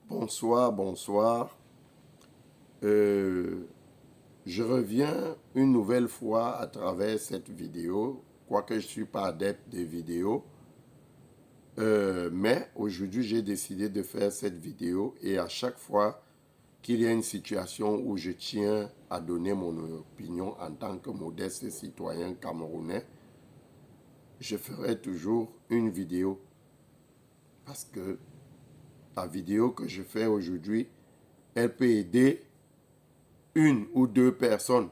Bonsoir, bonsoir. Je reviens une nouvelle fois à travers cette vidéo, quoique je ne suis pas adepte des vidéos. Mais aujourd'hui, j'ai décidé de faire cette vidéo et à chaque fois qu'il y a une situation où je tiens à donner mon opinion en tant que modeste citoyen camerounais, je ferai toujours une vidéo. Parce que la vidéo que je fais aujourd'hui, elle peut aider une ou deux personnes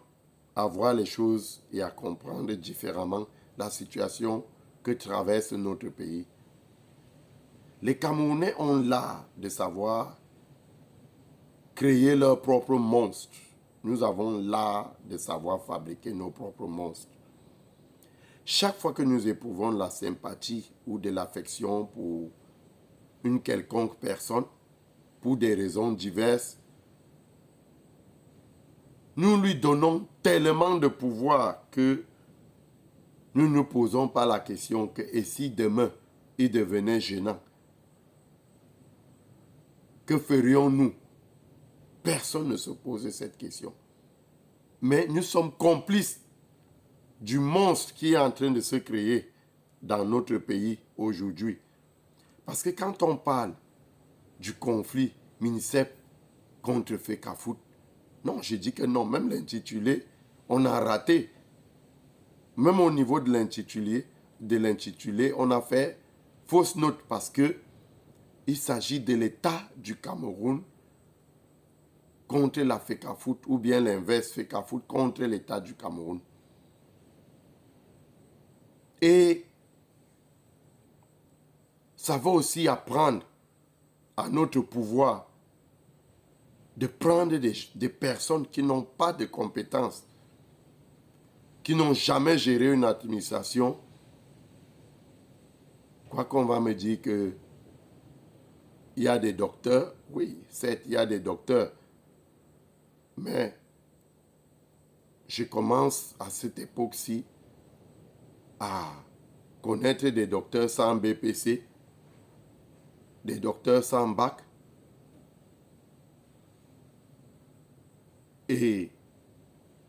à voir les choses et à comprendre différemment la situation que traverse notre pays. Les Camerounais ont l'art de savoir créer leurs propres monstres. Nous avons l'art de savoir fabriquer nos propres monstres. Chaque fois que nous éprouvons de la sympathie ou de l'affection pour une quelconque personne, pour des raisons diverses, nous lui donnons tellement de pouvoir que nous ne nous posons pas la question que et si demain il devenait gênant, que ferions-nous? Personne ne se pose cette question. Mais nous sommes complices du monstre qui est en train de se créer dans notre pays aujourd'hui. Parce que quand on parle du conflit MINICEP contre FECAFOOT, non, je dis que non, même l'intitulé, on a raté. Même au niveau de l'intitulé, on a fait fausse note parce que il s'agit de l'État du Cameroun contre la FECAFOOT ou bien l'inverse, FECAFOOT contre l'État du Cameroun. Et ça va aussi apprendre à notre pouvoir de prendre des personnes qui n'ont pas de compétences, qui n'ont jamais géré une administration. Quoi qu'on va me dire que il y a des docteurs, oui, certes, il y a des docteurs, mais je commence à cette époque-ci à connaître des docteurs sans BPC, des docteurs sans bac, et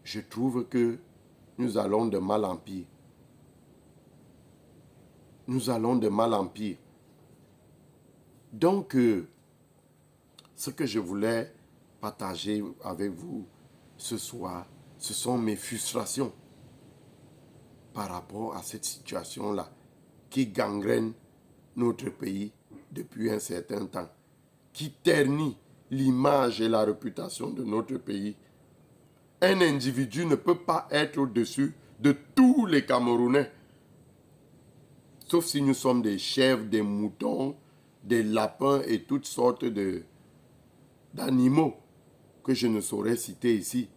je trouve que nous allons de mal en pire. Nous allons de mal en pire. Donc, ce que je voulais partager avec vous ce soir, ce sont mes frustrations par rapport à cette situation-là qui gangrène notre pays depuis un certain temps, qui ternit l'image et la réputation de notre pays. Un individu ne peut pas être au-dessus de tous les Camerounais, sauf si nous sommes des chèvres, des moutons, des lapins et toutes sortes d'animaux que je ne saurais citer ici.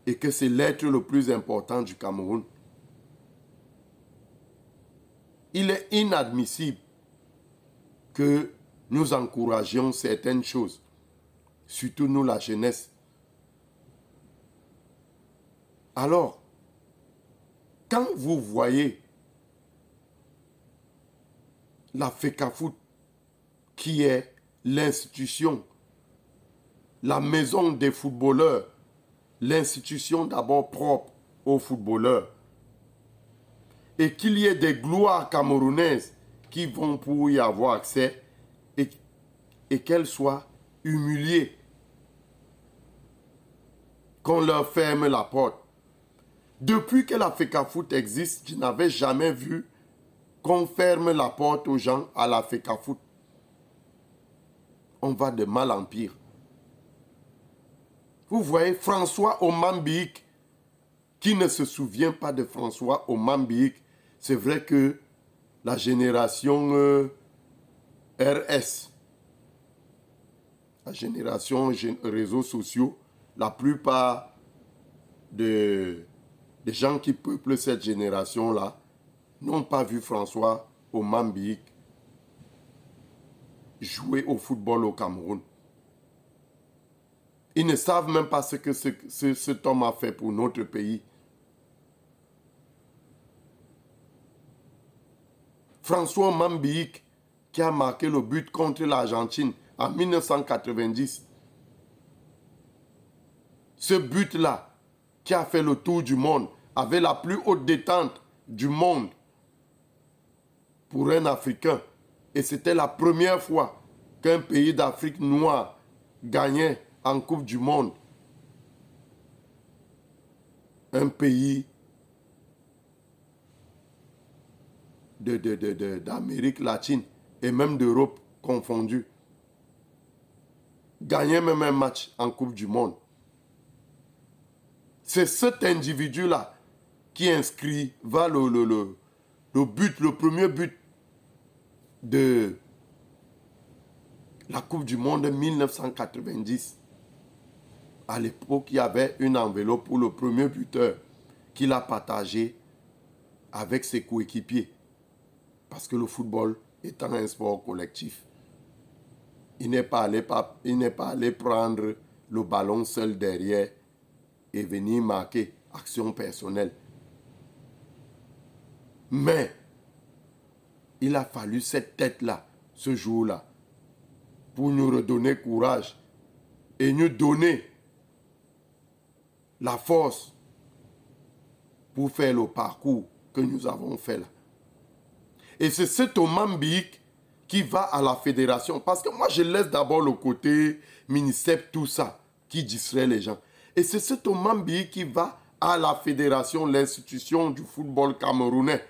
Et que c'est l'être le plus important du Cameroun. Il est inadmissible que nous encouragions certaines choses, surtout nous la jeunesse. Alors, quand vous voyez la FECAFOOT, qui est l'institution, la maison des footballeurs, l'institution d'abord propre aux footballeurs, et qu'il y ait des gloires camerounaises qui vont pour y avoir accès et qu'elles soient humiliées, qu'on leur ferme la porte. Depuis que la FECAFOOT existe, je n'avais jamais vu qu'on ferme la porte aux gens à la FECAFOOT. On va de mal en pire. Vous voyez François Omambiik, qui ne se souvient pas de François Omambiik, c'est vrai que la génération RS, la génération réseaux sociaux, la plupart des gens qui peuplent cette génération-là n'ont pas vu François Omambiik jouer au football au Cameroun. Ils ne savent même pas ce que cet homme a fait pour notre pays. François Omambiik qui a marqué le but contre l'Argentine en 1990. Ce but-là, qui a fait le tour du monde, avait la plus haute détente du monde pour un Africain. Et c'était la première fois qu'un pays d'Afrique noire gagnait en Coupe du Monde. Un pays d'Amérique latine et même d'Europe confondue. Gagnait même un match en Coupe du Monde. C'est cet individu-là qui inscrit le but, le premier but de la Coupe du Monde 1990. À l'époque, il y avait une enveloppe pour le premier buteur qu'il a partagé avec ses coéquipiers. Parce que le football étant un sport collectif, il n'est pas allé prendre le ballon seul derrière et venir marquer action personnelle. Mais il a fallu cette tête-là, ce jour-là, pour nous redonner courage et nous donner la force pour faire le parcours que nous avons fait là. Et c'est cet Omambique qui va à la fédération. Parce que moi, je laisse d'abord le côté MINICEP, tout ça, qui distrait les gens. Et c'est cet Omambique qui va à la fédération, l'institution du football camerounais.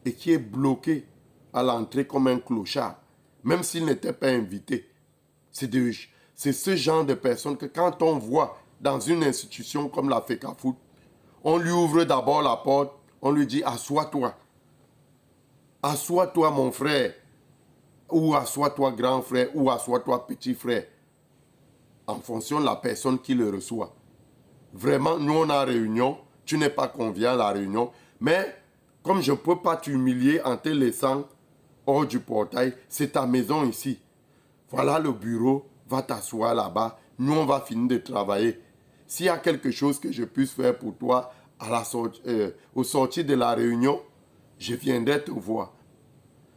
Et qui est bloqué à l'entrée comme un clochard, même s'il n'était pas invité. C'est ce genre de personnes que quand on voit dans une institution comme la FECAFOOT, on lui ouvre d'abord la porte, on lui dit « assois-toi ». Assois-toi mon frère, ou assois-toi grand frère, ou assois-toi petit frère, en fonction de la personne qui le reçoit. Vraiment, nous on a réunion, tu n'es pas convié à la réunion, mais comme je ne peux pas t'humilier en te laissant hors du portail, c'est ta maison ici. Voilà le bureau, va t'asseoir là-bas, nous on va finir de travailler. S'il y a quelque chose que je puisse faire pour toi au sortir de la réunion, je viendrai te voir.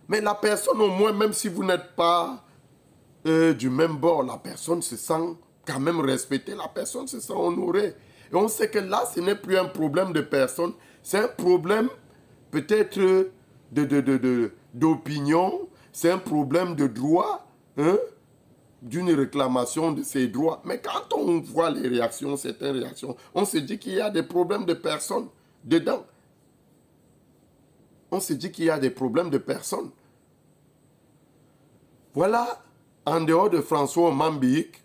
Mais la personne au moins, même si vous n'êtes pas du même bord, la personne se sent quand même respectée, la personne se sent honorée. Et on sait que là, ce n'est plus un problème de personne, c'est un problème peut-être d'opinion, c'est un problème de droit, hein, d'une réclamation de ses droits. Mais quand on voit les réactions, certaines réactions, on se dit qu'il y a des problèmes de personnes dedans. On se dit qu'il y a des problèmes de personnes. Voilà, en dehors de François Omambique,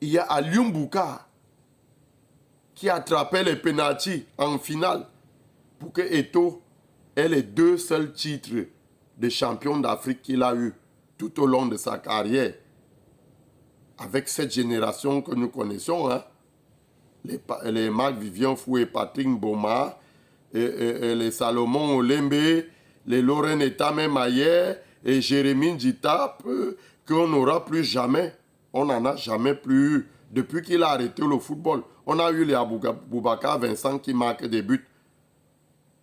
il y a Alioune Bouka qui attrapait les pénaltys en finale pour que Eto'o ait les 2 seuls titres de champion d'Afrique qu'il a eu tout au long de sa carrière. Avec cette génération que nous connaissons, hein, les Marc-Vivien Fou et Patrick Mboma, et les Salomon Olembe, les Laurent Etame Mayer et Jérémy Ndjita, qu'on n'aura plus jamais. On n'en a jamais plus eu. Depuis qu'il a arrêté le football, on a eu les Boubacar Vincent qui marquent des buts.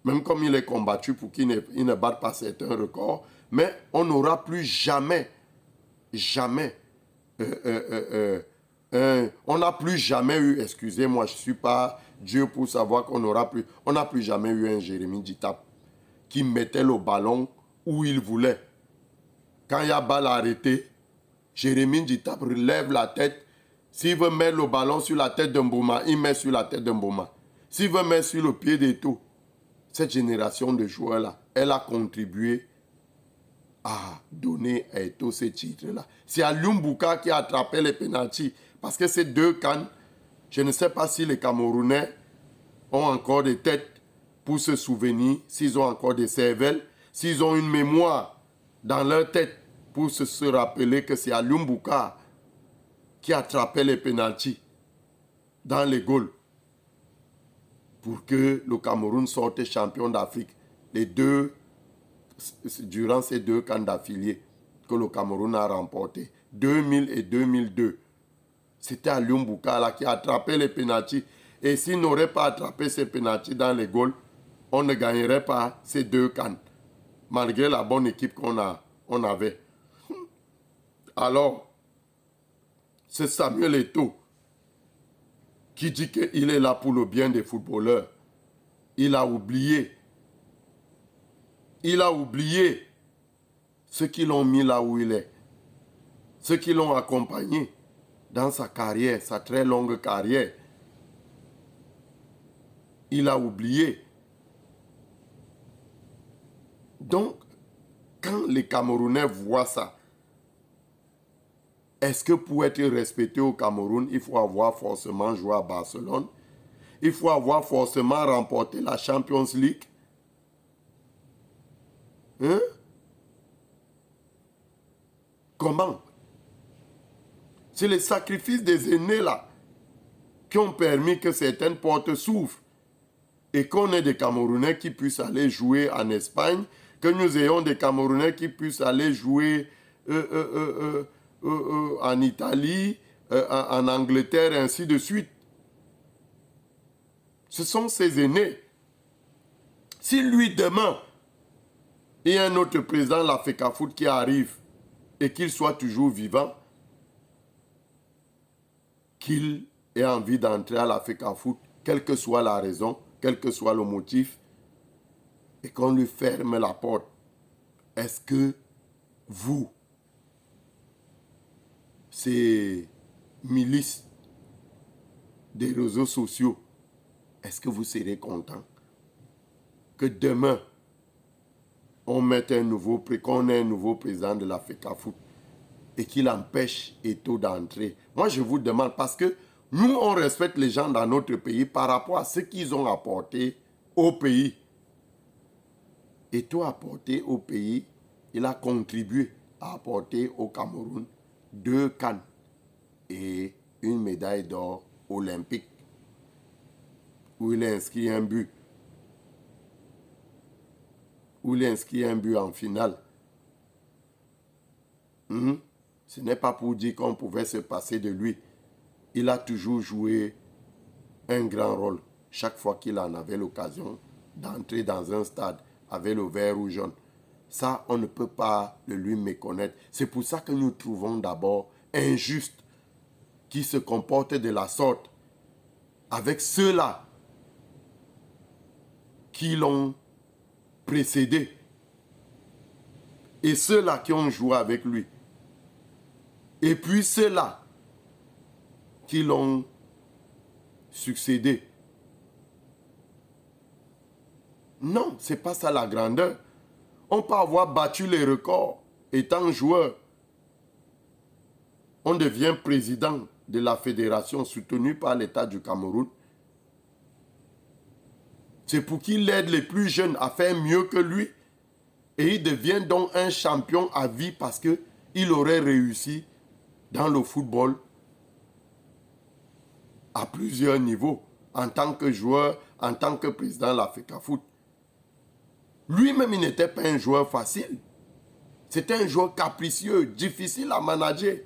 Même comme il est combattu pour qu'il ne batte pas certains records. Mais on n'aura plus jamais, on n'a plus jamais eu, excusez-moi, je ne suis pas Dieu pour savoir qu'on n'aura plus, on n'a plus jamais eu un Jérémy Ndjita qui mettait le ballon où il voulait. Quand il y a balle arrêtée, Jérémy Ndjita relève la tête. S'il veut mettre le ballon sur la tête d'un Mboma, il met sur la tête d'un Mboma. S'il veut mettre sur le pied d'Eto'o, cette génération de joueurs-là, elle a contribué à donner à Eto'o ces titres-là. C'est Alioune Bouka qui a attrapé les pénaltys. Parce que ces 2 CAN, je ne sais pas si les Camerounais ont encore des têtes pour se souvenir, s'ils ont encore des cervelles, s'ils ont une mémoire dans leur tête pour se rappeler que c'est Alioune Bouka qui attrapait les pénaltys dans les goals pour que le Cameroun sorte champion d'Afrique. Durant ces 2 CAN d'affiliés que le Cameroun a remporté, 2000 et 2002. C'était Alioune Bouka là qui a attrapé les pénaltys. Et s'il n'aurait pas attrapé ces pénaltys dans les goals, on ne gagnerait pas ces 2 CAN. malgré la bonne équipe on avait. Alors, c'est Samuel Eto'o qui dit qu'il est là pour le bien des footballeurs. Il a oublié. Il a oublié ceux qui l'ont mis là où il est. Ceux qui l'ont accompagné dans sa carrière, sa très longue carrière. Il a oublié. Donc, quand les Camerounais voient ça, est-ce que pour être respecté au Cameroun, il faut avoir forcément joué à Barcelone? Il faut avoir forcément remporté la Champions League? Hein? Comment? C'est les sacrifices des aînés là qui ont permis que certaines portes s'ouvrent et qu'on ait des Camerounais qui puissent aller jouer en Espagne, que nous ayons des Camerounais qui puissent aller jouer en Italie, en Angleterre, et ainsi de suite. Ce sont ces aînés. Si lui, demain, il y a un autre président de la FECAFOOT qui arrive et qu'il soit toujours vivant, qu'il ait envie d'entrer à la FECAFOOT, quelle que soit la raison, quel que soit le motif, et qu'on lui ferme la porte, est-ce que vous, ces milices des réseaux sociaux, est-ce que vous serez content que demain, on mette qu'on ait un nouveau président de la FECAFOOT et qu'il empêche Eto'o d'entrer? Moi, je vous demande, parce que nous, on respecte les gens dans notre pays par rapport à ce qu'ils ont apporté au pays. Eto'o a apporté au pays, il a contribué à apporter au Cameroun 2 CAN et une médaille d'or olympique où il a inscrit un but. Où il a inscrit un but en finale. Ce n'est pas pour dire qu'on pouvait se passer de lui. Il a toujours joué un grand rôle chaque fois qu'il en avait l'occasion d'entrer dans un stade avec le vert ou jaune. Ça, on ne peut pas le lui méconnaître. C'est pour ça que nous trouvons d'abord injuste qu'il se comporte de la sorte avec ceux-là qui l'ont précédé et ceux-là qui ont joué avec lui. Et puis ceux-là qui l'ont succédé. Non, ce n'est pas ça la grandeur. On peut avoir battu les records étant joueur. On devient président de la fédération soutenue par l'État du Cameroun. C'est pour qu'il aide les plus jeunes à faire mieux que lui. Et il devient donc un champion à vie parce qu'il aurait réussi dans le football à plusieurs niveaux. En tant que joueur, en tant que président de la FECAFOOT. Lui-même, il n'était pas un joueur facile. C'était un joueur capricieux, difficile à manager.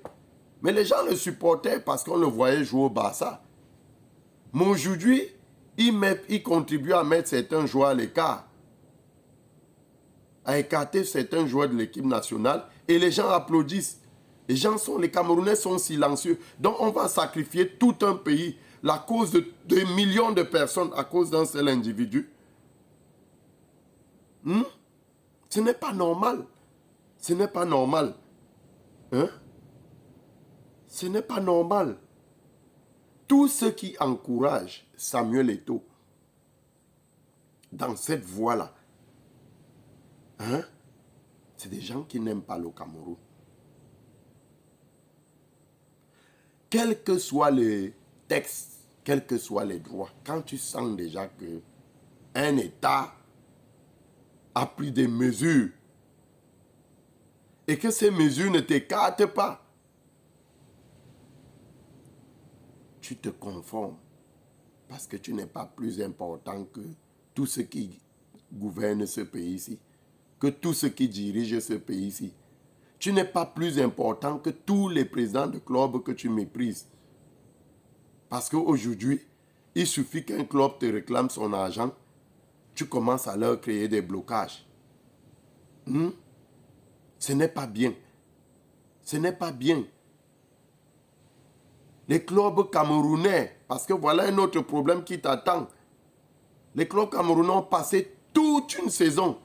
Mais les gens le supportaient parce qu'on le voyait jouer au Barça. Mais aujourd'hui, il contribue à mettre certains joueurs à l'écart. À écarter certains joueurs de l'équipe nationale. Et les gens applaudissent. Les Camerounais sont silencieux. Donc on va sacrifier tout un pays. La cause de millions de personnes à cause d'un seul individu. Ce n'est pas normal. Ce n'est pas normal. Hein? Ce n'est pas normal. Tous ceux qui encouragent Samuel Eto'o dans cette voie-là, c'est des gens qui n'aiment pas le Cameroun. Quels que soient les textes, quels que soient les droits, quand tu sens déjà que un État a pris des mesures et que ces mesures ne t'écartent pas, tu te conformes parce que tu n'es pas plus important que tous ceux qui gouvernent ce pays-ci, que tous ceux qui dirigent ce pays-ci. Tu n'es pas plus important que tous les présidents de clubs que tu méprises. Parce qu'aujourd'hui, il suffit qu'un club te réclame son argent, tu commences à leur créer des blocages. Ce n'est pas bien. Ce n'est pas bien. Les clubs camerounais, parce que voilà un autre problème qui t'attend. Les clubs camerounais ont passé toute une saison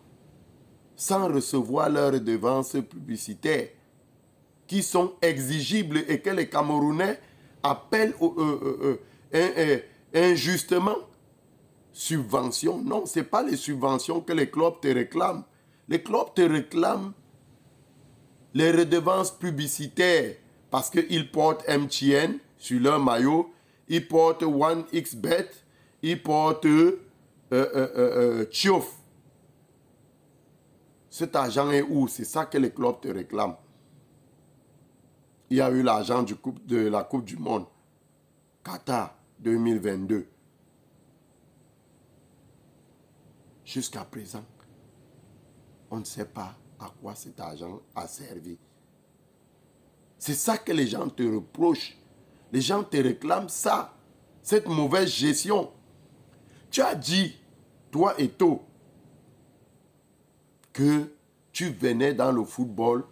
sans recevoir leurs redevances publicitaires qui sont exigibles et que les Camerounais appellent injustement subventions. Non, ce n'est pas les subventions que les clubs te réclament. Les clubs te réclament les redevances publicitaires parce qu'ils portent MTN sur leur maillot, ils portent 1xBet, ils portent Chiof. Cet argent est où? C'est ça que les clubs te réclament. Il y a eu l'argent de la Coupe du Monde. Qatar 2022. Jusqu'à présent, on ne sait pas à quoi cet argent a servi. C'est ça que les gens te reprochent. Les gens te réclament ça, cette mauvaise gestion. Tu as dit, toi Eto'o, que tu venais dans le football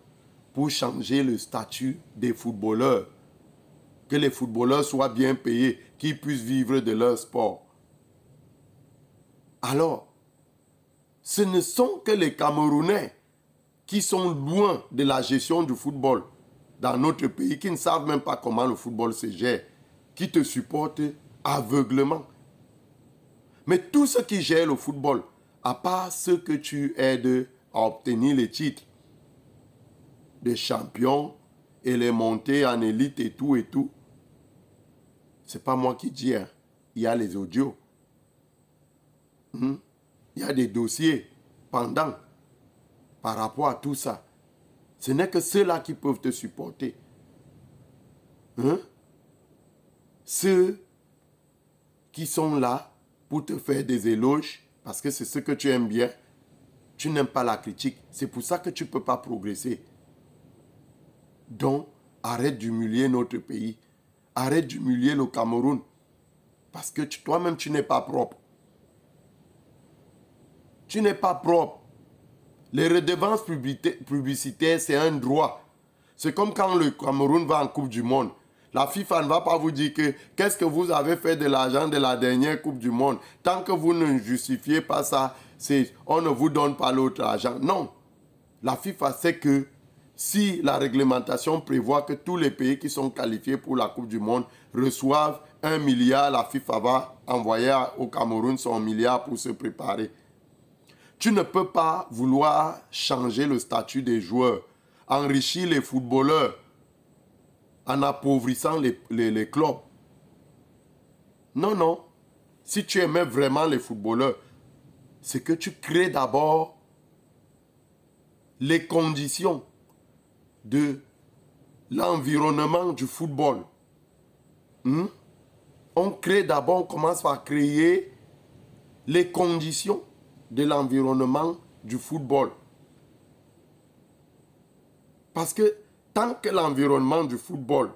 pour changer le statut des footballeurs. Que les footballeurs soient bien payés, qu'ils puissent vivre de leur sport. Alors, ce ne sont que les Camerounais qui sont loin de la gestion du football dans notre pays, qui ne savent même pas comment le football se gère, qui te supportent aveuglement. Mais tous ceux qui gèrent le football, à part ceux que tu aides à obtenir les titres de champion et les montées en élite et tout, c'est pas moi qui dis, hein. Il y a les audios. Il y a des dossiers pendants par rapport à tout ça. Ce n'est que ceux-là qui peuvent te supporter. Ceux qui sont là pour te faire des éloges, parce que c'est ce que tu aimes bien, tu n'aimes pas la critique. C'est pour ça que tu ne peux pas progresser. Donc, arrête d'humilier notre pays. Arrête d'humilier le Cameroun. Parce que toi-même, tu n'es pas propre. Tu n'es pas propre. Les redevances publicitaires, c'est un droit. C'est comme quand le Cameroun va en Coupe du Monde. La FIFA ne va pas vous dire que qu'est-ce que vous avez fait de l'argent de la dernière Coupe du Monde. Tant que vous ne justifiez pas ça, on ne vous donne pas l'autre argent. Non. La FIFA sait que si la réglementation prévoit que tous les pays qui sont qualifiés pour la Coupe du Monde reçoivent 1 milliard, la FIFA va envoyer au Cameroun son milliard pour se préparer. Tu ne peux pas vouloir changer le statut des joueurs, enrichir les footballeurs en appauvrissant les clubs. Non, non. Si tu aimais vraiment les footballeurs, c'est que tu crées d'abord les conditions de l'environnement du football. On crée d'abord, on commence par créer les conditions de l'environnement du football. Parce que tant que l'environnement du football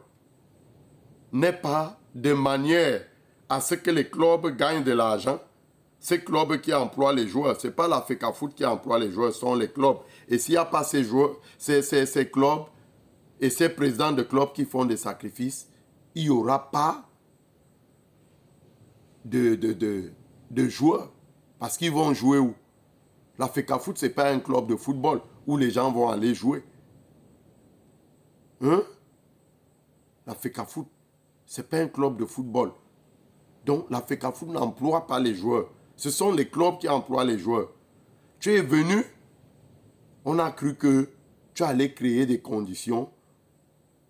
n'est pas de manière à ce que les clubs gagnent de l'argent, ces clubs qui emploient les joueurs, ce n'est pas la FECAFOOT qui emploie les joueurs, ce sont les clubs. Et s'il n'y a pas ces joueurs, ces clubs et ces présidents de clubs qui font des sacrifices, il n'y aura pas de joueurs. Parce qu'ils vont jouer où? La FECAFOOT, ce n'est pas un club de football où les gens vont aller jouer. La FECAFOOT, ce n'est pas un club de football. Donc, la FECAFOOT n'emploie pas les joueurs. Ce sont les clubs qui emploient les joueurs. Tu es venu, on a cru que tu allais créer des conditions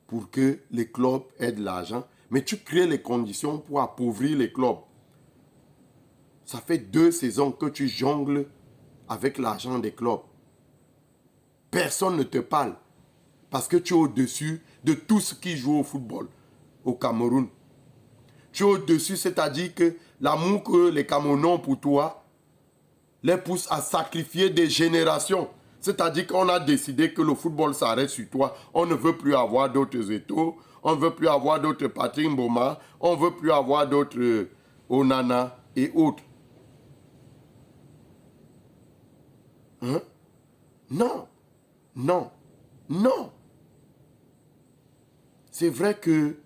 pour que les clubs aient de l'argent, mais tu crées les conditions pour appauvrir les clubs. Ça fait 2 saisons que tu jongles avec l'argent des clubs. Personne ne te parle parce que tu es au-dessus de tout ce qui joue au football au Cameroun. Tu es au-dessus, c'est-à-dire que l'amour que les Camerounais ont pour toi les pousse à sacrifier des générations. C'est-à-dire qu'on a décidé que le football s'arrête sur toi. On ne veut plus avoir d'autres Eto'o, on ne veut plus avoir d'autres Patrick Mboma, on ne veut plus avoir d'autres Onana et autres. Non, non, non. C'est vrai que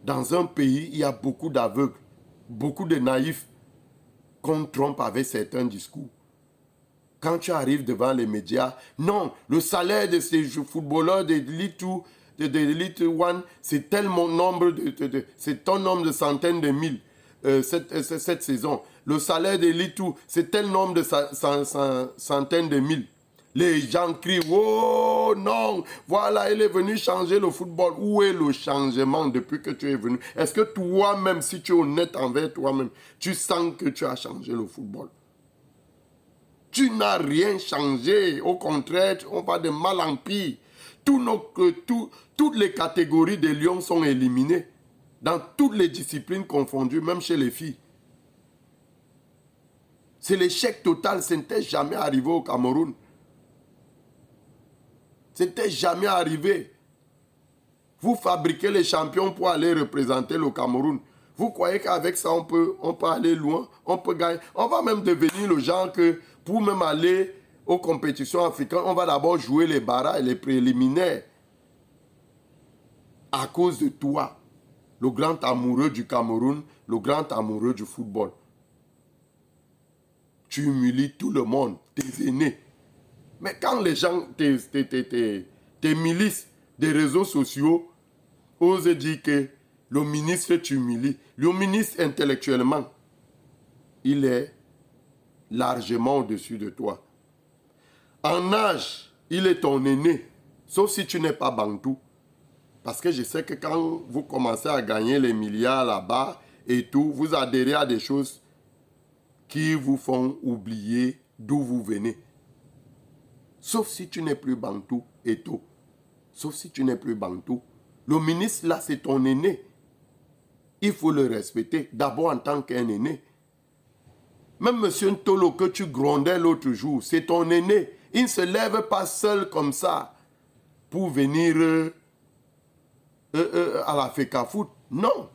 dans un pays, il y a beaucoup d'aveugles, beaucoup de naïfs qu'on trompe avec certains discours. Quand tu arrives devant les médias, non, le salaire de ces footballeurs d'élite one, c'est tel nombre c'est un nombre de centaines de mille cette saison. Le salaire d'élite c'est tel nombre de centaines de mille. Les gens crient, oh non, voilà, il est venu changer le football. Où est le changement depuis que tu es venu? Est-ce que toi-même, si tu es honnête envers toi-même, tu sens que tu as changé le football? Tu n'as rien changé. Au contraire, on va de mal en pire. Toutes les catégories de lions sont éliminées. Dans toutes les disciplines confondues, même chez les filles. C'est l'échec total. Ce n'était jamais arrivé au Cameroun. Ce n'était jamais arrivé. Vous fabriquez les champions pour aller représenter le Cameroun. Vous croyez qu'avec ça, on peut aller loin, on peut gagner. On va même devenir le genre que pour même aller aux compétitions africaines, on va d'abord jouer les barrages, les préliminaires. À cause de toi, le grand amoureux du Cameroun, le grand amoureux du football. Tu humilies tout le monde, tes aînés. Mais quand les gens, tes milices des réseaux sociaux, osent dire que le ministre t'humilie, le ministre intellectuellement, il est largement au-dessus de toi. En âge, il est ton aîné, sauf si tu n'es pas bantou. Parce que je sais que quand vous commencez à gagner les milliards là-bas et tout, vous adhérez à des choses qui vous font oublier d'où vous venez. Sauf si tu n'es plus bantou et tout. Sauf si tu n'es plus bantou. Le ministre là, c'est ton aîné. Il faut le respecter, d'abord en tant qu'un aîné. Même M. Ntolo que tu grondais l'autre jour, c'est ton aîné. Il ne se lève pas seul comme ça pour venir à la FECAFOOT. Non.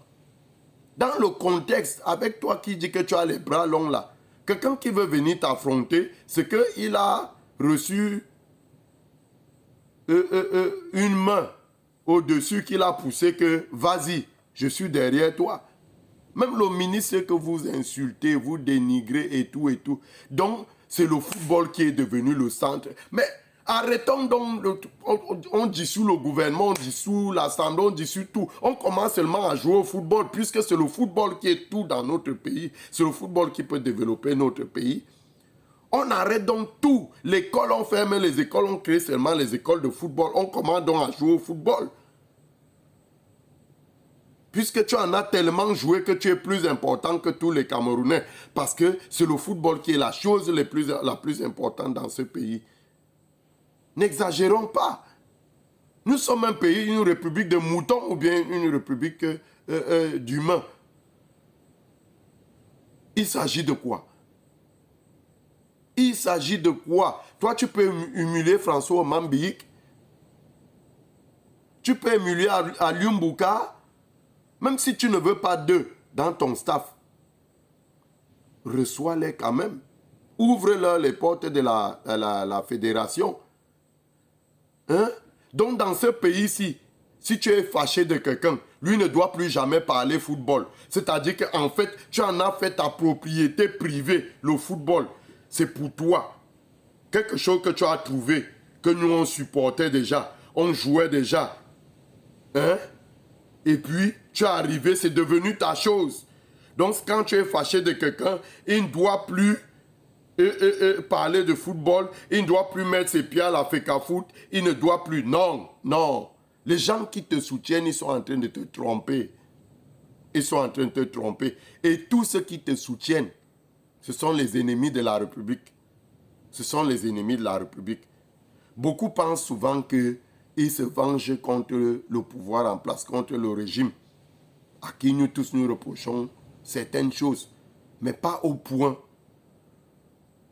Dans le contexte, avec toi qui dis que tu as les bras longs là, quelqu'un qui veut venir t'affronter, c'est qu'il a reçu une main au-dessus qu'il a poussé que vas-y, je suis derrière toi. Même le ministre que vous insultez, vous dénigrez et tout et tout. Donc, c'est le football qui est devenu le centre. Mais arrêtons donc, on dissout le gouvernement, on dissout l'Assemblée, on dissout tout. On commence seulement à jouer au football puisque c'est le football qui est tout dans notre pays. C'est le football qui peut développer notre pays. On arrête donc tout. L'école, on ferme les écoles, on crée seulement les écoles de football. On commence donc à jouer au football. Puisque tu en as tellement joué que tu es plus important que tous les Camerounais. Parce que c'est le football qui est la chose la plus importante dans ce pays. N'exagérons pas. Nous sommes un pays, une république de moutons ou bien une république d'humains. Il s'agit de quoi? Il s'agit de quoi? Toi, tu peux humilier François Mambiik. Tu peux humilier Aliou Mbouka. Même si tu ne veux pas d'eux dans ton staff. Reçois-les quand même. Ouvre-leur les portes de la fédération. Hein? Donc dans ce pays-ci, si tu es fâché de quelqu'un, lui ne doit plus jamais parler football. C'est-à-dire qu'en fait, tu en as fait ta propriété privée, le football. C'est pour toi. Quelque chose que tu as trouvé, que nous on supportait déjà, on jouait déjà. Hein? Et puis, tu es arrivé, c'est devenu ta chose. Donc, quand tu es fâché de quelqu'un, il ne doit plus parler de football, il ne doit plus mettre ses pieds à la FECAFOOT, il ne doit plus. Non, non. Les gens qui te soutiennent, ils sont en train de te tromper. Ils sont en train de te tromper. Et tous ceux qui te soutiennent, ce sont les ennemis de la République. Ce sont les ennemis de la République. Beaucoup pensent souvent qu'ils se vengent contre le pouvoir en place, contre le régime, à qui nous tous nous reprochons certaines choses, mais pas au point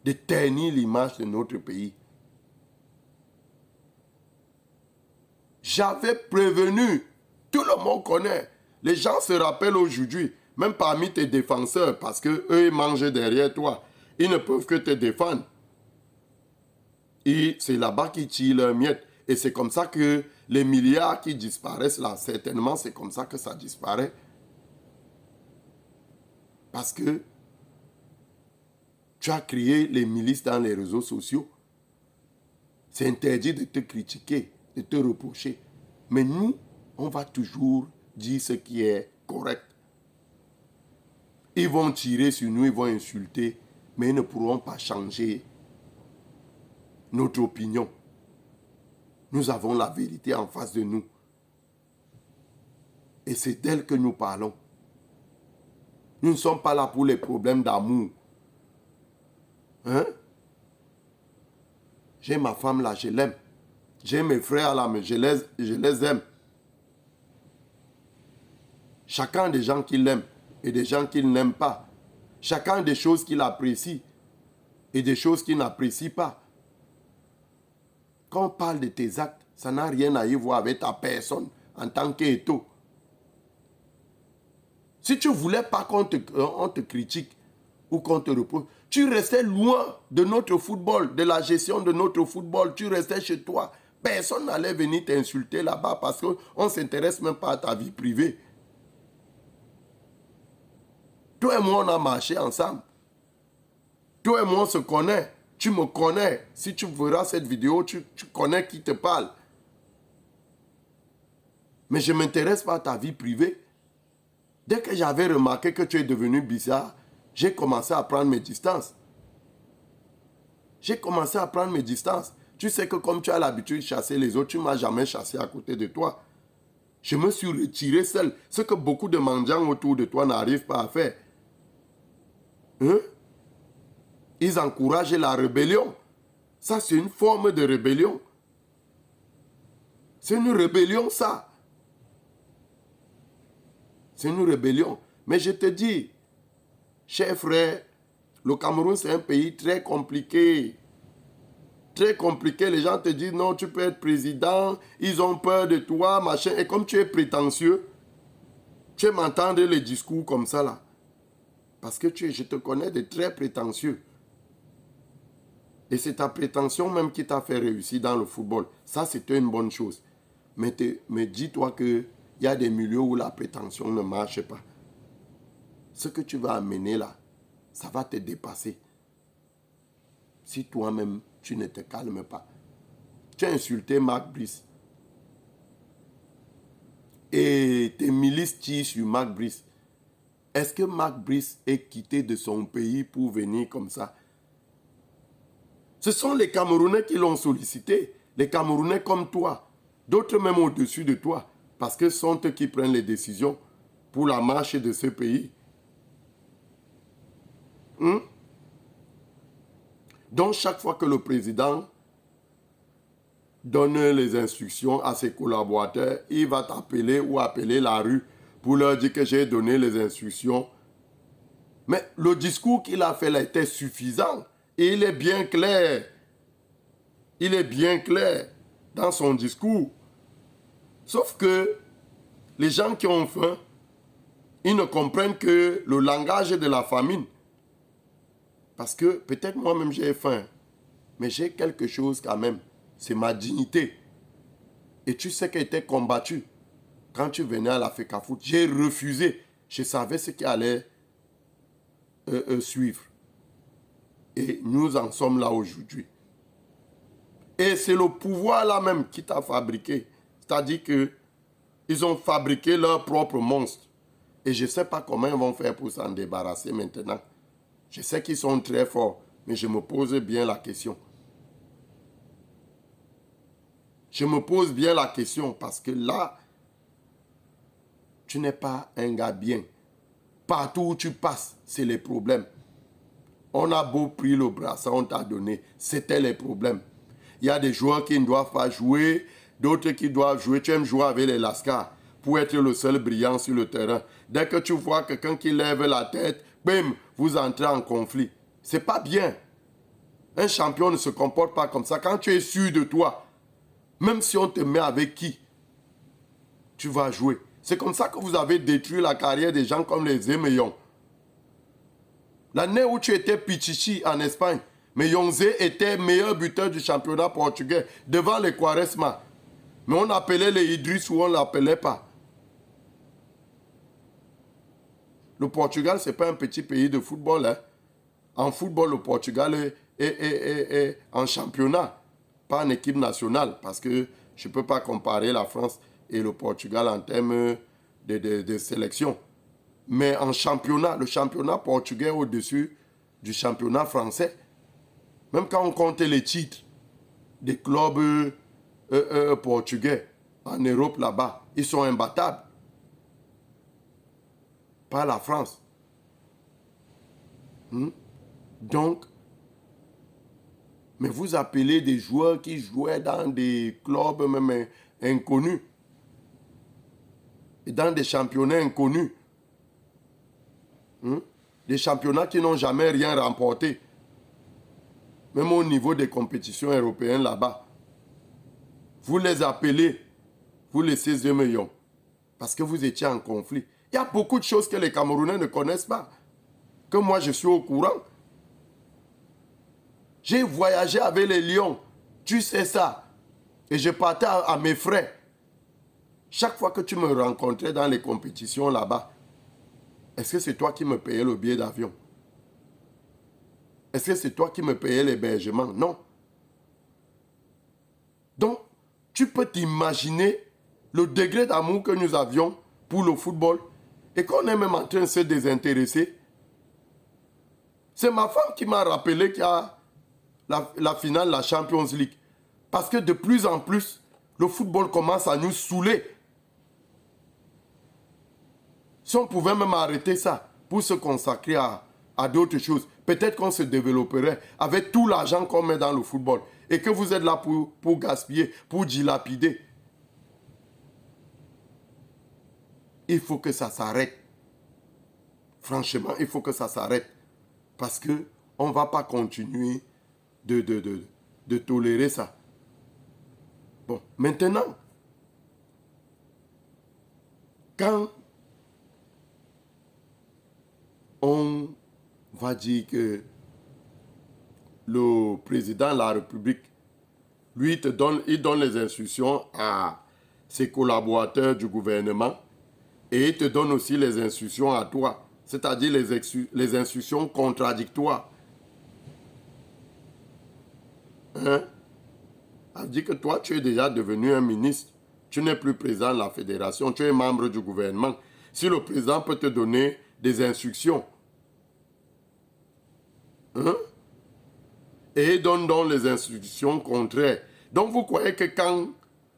de ternir l'image de notre pays. J'avais prévenu, tout le monde connaît, les gens se rappellent aujourd'hui, même parmi tes défenseurs, parce qu'eux, ils mangent derrière toi. Ils ne peuvent que te défendre. Et c'est là-bas qu'ils tirent leurs miettes. Et c'est comme ça que les milliards qui disparaissent là, certainement, c'est comme ça que ça disparaît. Parce que tu as créé les milices dans les réseaux sociaux. C'est interdit de te critiquer, de te reprocher. Mais nous, on va toujours dire ce qui est correct. Ils vont tirer sur nous, ils vont insulter, mais ils ne pourront pas changer notre opinion. Nous avons la vérité en face de nous. Et c'est d'elle que nous parlons. Nous ne sommes pas là pour les problèmes d'amour. Hein? J'ai ma femme là, je l'aime. J'ai mes frères là, mais je les aime. Chacun a des gens qui l'aiment et des gens qui ne l'aiment pas. Chacun a des choses qu'il apprécie et des choses qu'il n'apprécie pas. Quand on parle de tes actes, ça n'a rien à y voir avec ta personne en tant qu'étau. Si tu ne voulais pas qu'on te critique ou qu'on te reproche, tu restais loin de notre football, de la gestion de notre football. Tu restais chez toi. Personne n'allait venir t'insulter là-bas parce qu'on ne s'intéresse même pas à ta vie privée. Toi et moi, on a marché ensemble. Toi et moi, on se connaît. Tu me connais. Si tu verras cette vidéo, tu connais qui te parle. Mais je ne m'intéresse pas à ta vie privée. Dès que j'avais remarqué que tu es devenu bizarre, j'ai commencé à prendre mes distances. J'ai commencé à prendre mes distances. Tu sais que comme tu as l'habitude de chasser les autres, tu ne m'as jamais chassé à côté de toi. Je me suis retiré seul. Ce que beaucoup de mendiants autour de toi n'arrivent pas à faire. Hein? Ils encouragent la rébellion. Ça, c'est une forme de rébellion. C'est une rébellion, ça. C'est une rébellion. Mais je te dis, cher frère, le Cameroun, c'est un pays très compliqué. Très compliqué. Les gens te disent, non, tu peux être président. Ils ont peur de toi, machin. Et comme tu es prétentieux, tu aimes entendre les discours comme ça, là. Parce que je te connais de très prétentieux. Et c'est ta prétention même qui t'a fait réussir dans le football. Ça, c'était une bonne chose. Mais dis-toi qu'il y a des milieux où la prétention ne marche pas. Ce que tu vas amener là, ça va te dépasser. Si toi-même, tu ne te calmes pas. Tu as insulté Marc Brice. Et tes milices tirent sur Marc Brice. Est-ce que Marc Brice est quitté de son pays pour venir comme ça? Ce sont les Camerounais qui l'ont sollicité. Les Camerounais comme toi. D'autres même au-dessus de toi. Parce que ce sont eux qui prennent les décisions pour la marche de ce pays. Donc chaque fois que le président donne les instructions à ses collaborateurs, il va t'appeler ou appeler la rue pour leur dire que j'ai donné les instructions. Mais le discours qu'il a fait là était suffisant. Et il est bien clair. Il est bien clair dans son discours. Sauf que les gens qui ont faim, ils ne comprennent que le langage de la famine. Parce que peut-être moi-même j'ai faim, mais j'ai quelque chose quand même. C'est ma dignité. Et tu sais qu'elle était combattue. Quand tu venais à la FECAFOOT, j'ai refusé. Je savais ce qui allait suivre. Et nous en sommes là aujourd'hui. Et c'est le pouvoir là même qui t'a fabriqué. C'est-à-dire qu'ils ont fabriqué leur propre monstre. Et je ne sais pas comment ils vont faire pour s'en débarrasser maintenant. Je sais qu'ils sont très forts, mais je me pose bien la question. Je me pose bien la question parce que là, tu n'es pas un gars bien. Partout où tu passes, c'est les problèmes. On a beau pris le bras, ça on t'a donné. C'était les problèmes. Il y a des joueurs qui ne doivent pas jouer, d'autres qui doivent jouer. Tu aimes jouer avec les Lascars pour être le seul brillant sur le terrain. Dès que tu vois quelqu'un qui lève la tête, bim, vous entrez en conflit. C'est pas bien. Un champion ne se comporte pas comme ça. Quand tu es sûr de toi, même si on te met avec qui, tu vas jouer. C'est comme ça que vous avez détruit la carrière des gens comme les Zéméons. L'année où tu étais Pichichi en Espagne, Mais Yonzé était meilleur buteur du championnat portugais devant les Quaresma. Mais on appelait les Idriss ou on ne l'appelait pas. Le Portugal, ce n'est pas un petit pays de football. Hein. En football, le Portugal est en championnat, pas en équipe nationale. Parce que je ne peux pas comparer la France et le Portugal en termes de sélection. Mais en championnat, le championnat portugais est au-dessus du championnat français. Même quand on compte les titres des clubs portugais en Europe là-bas, ils sont imbattables. Pas la France. Donc, mais vous appelez des joueurs qui jouaient dans des clubs même inconnus. Et dans des championnats inconnus. Des championnats qui n'ont jamais rien remporté. Même au niveau des compétitions européennes là-bas. Vous les appelez, vous les 16e million. Parce que vous étiez en conflit. Il y a beaucoup de choses que les Camerounais ne connaissent pas. Que moi, je suis au courant. J'ai voyagé avec les Lions. Tu sais ça. Et je partais à mes frais. Chaque fois que tu me rencontrais dans les compétitions là-bas, est-ce que c'est toi qui me payais le billet d'avion? Est-ce que c'est toi qui me payais l'hébergement? Non. Donc, tu peux t'imaginer le degré d'amour que nous avions pour le football et qu'on est même en train de se désintéresser. C'est ma femme qui m'a rappelé qu'il y a la finale de la Champions League. Parce que de plus en plus, le football commence à nous saouler. Si on pouvait même arrêter ça pour se consacrer à d'autres choses, peut-être qu'on se développerait avec tout l'argent qu'on met dans le football et que vous êtes là pour gaspiller, pour dilapider. Il faut que ça s'arrête. Franchement, il faut que ça s'arrête. Parce qu'on ne va pas continuer de tolérer ça. Bon, maintenant, quand on va dire que le président de la République, lui, il donne les instructions à ses collaborateurs du gouvernement et il te donne aussi les instructions à toi, c'est-à-dire les instructions contradictoires. Hein? Ça veut dire que toi, tu es déjà devenu un ministre. Tu n'es plus président de la fédération, tu es membre du gouvernement. Si le président peut te donner des instructions, hein? Et il donne donc les instructions contraires. Donc vous croyez que quand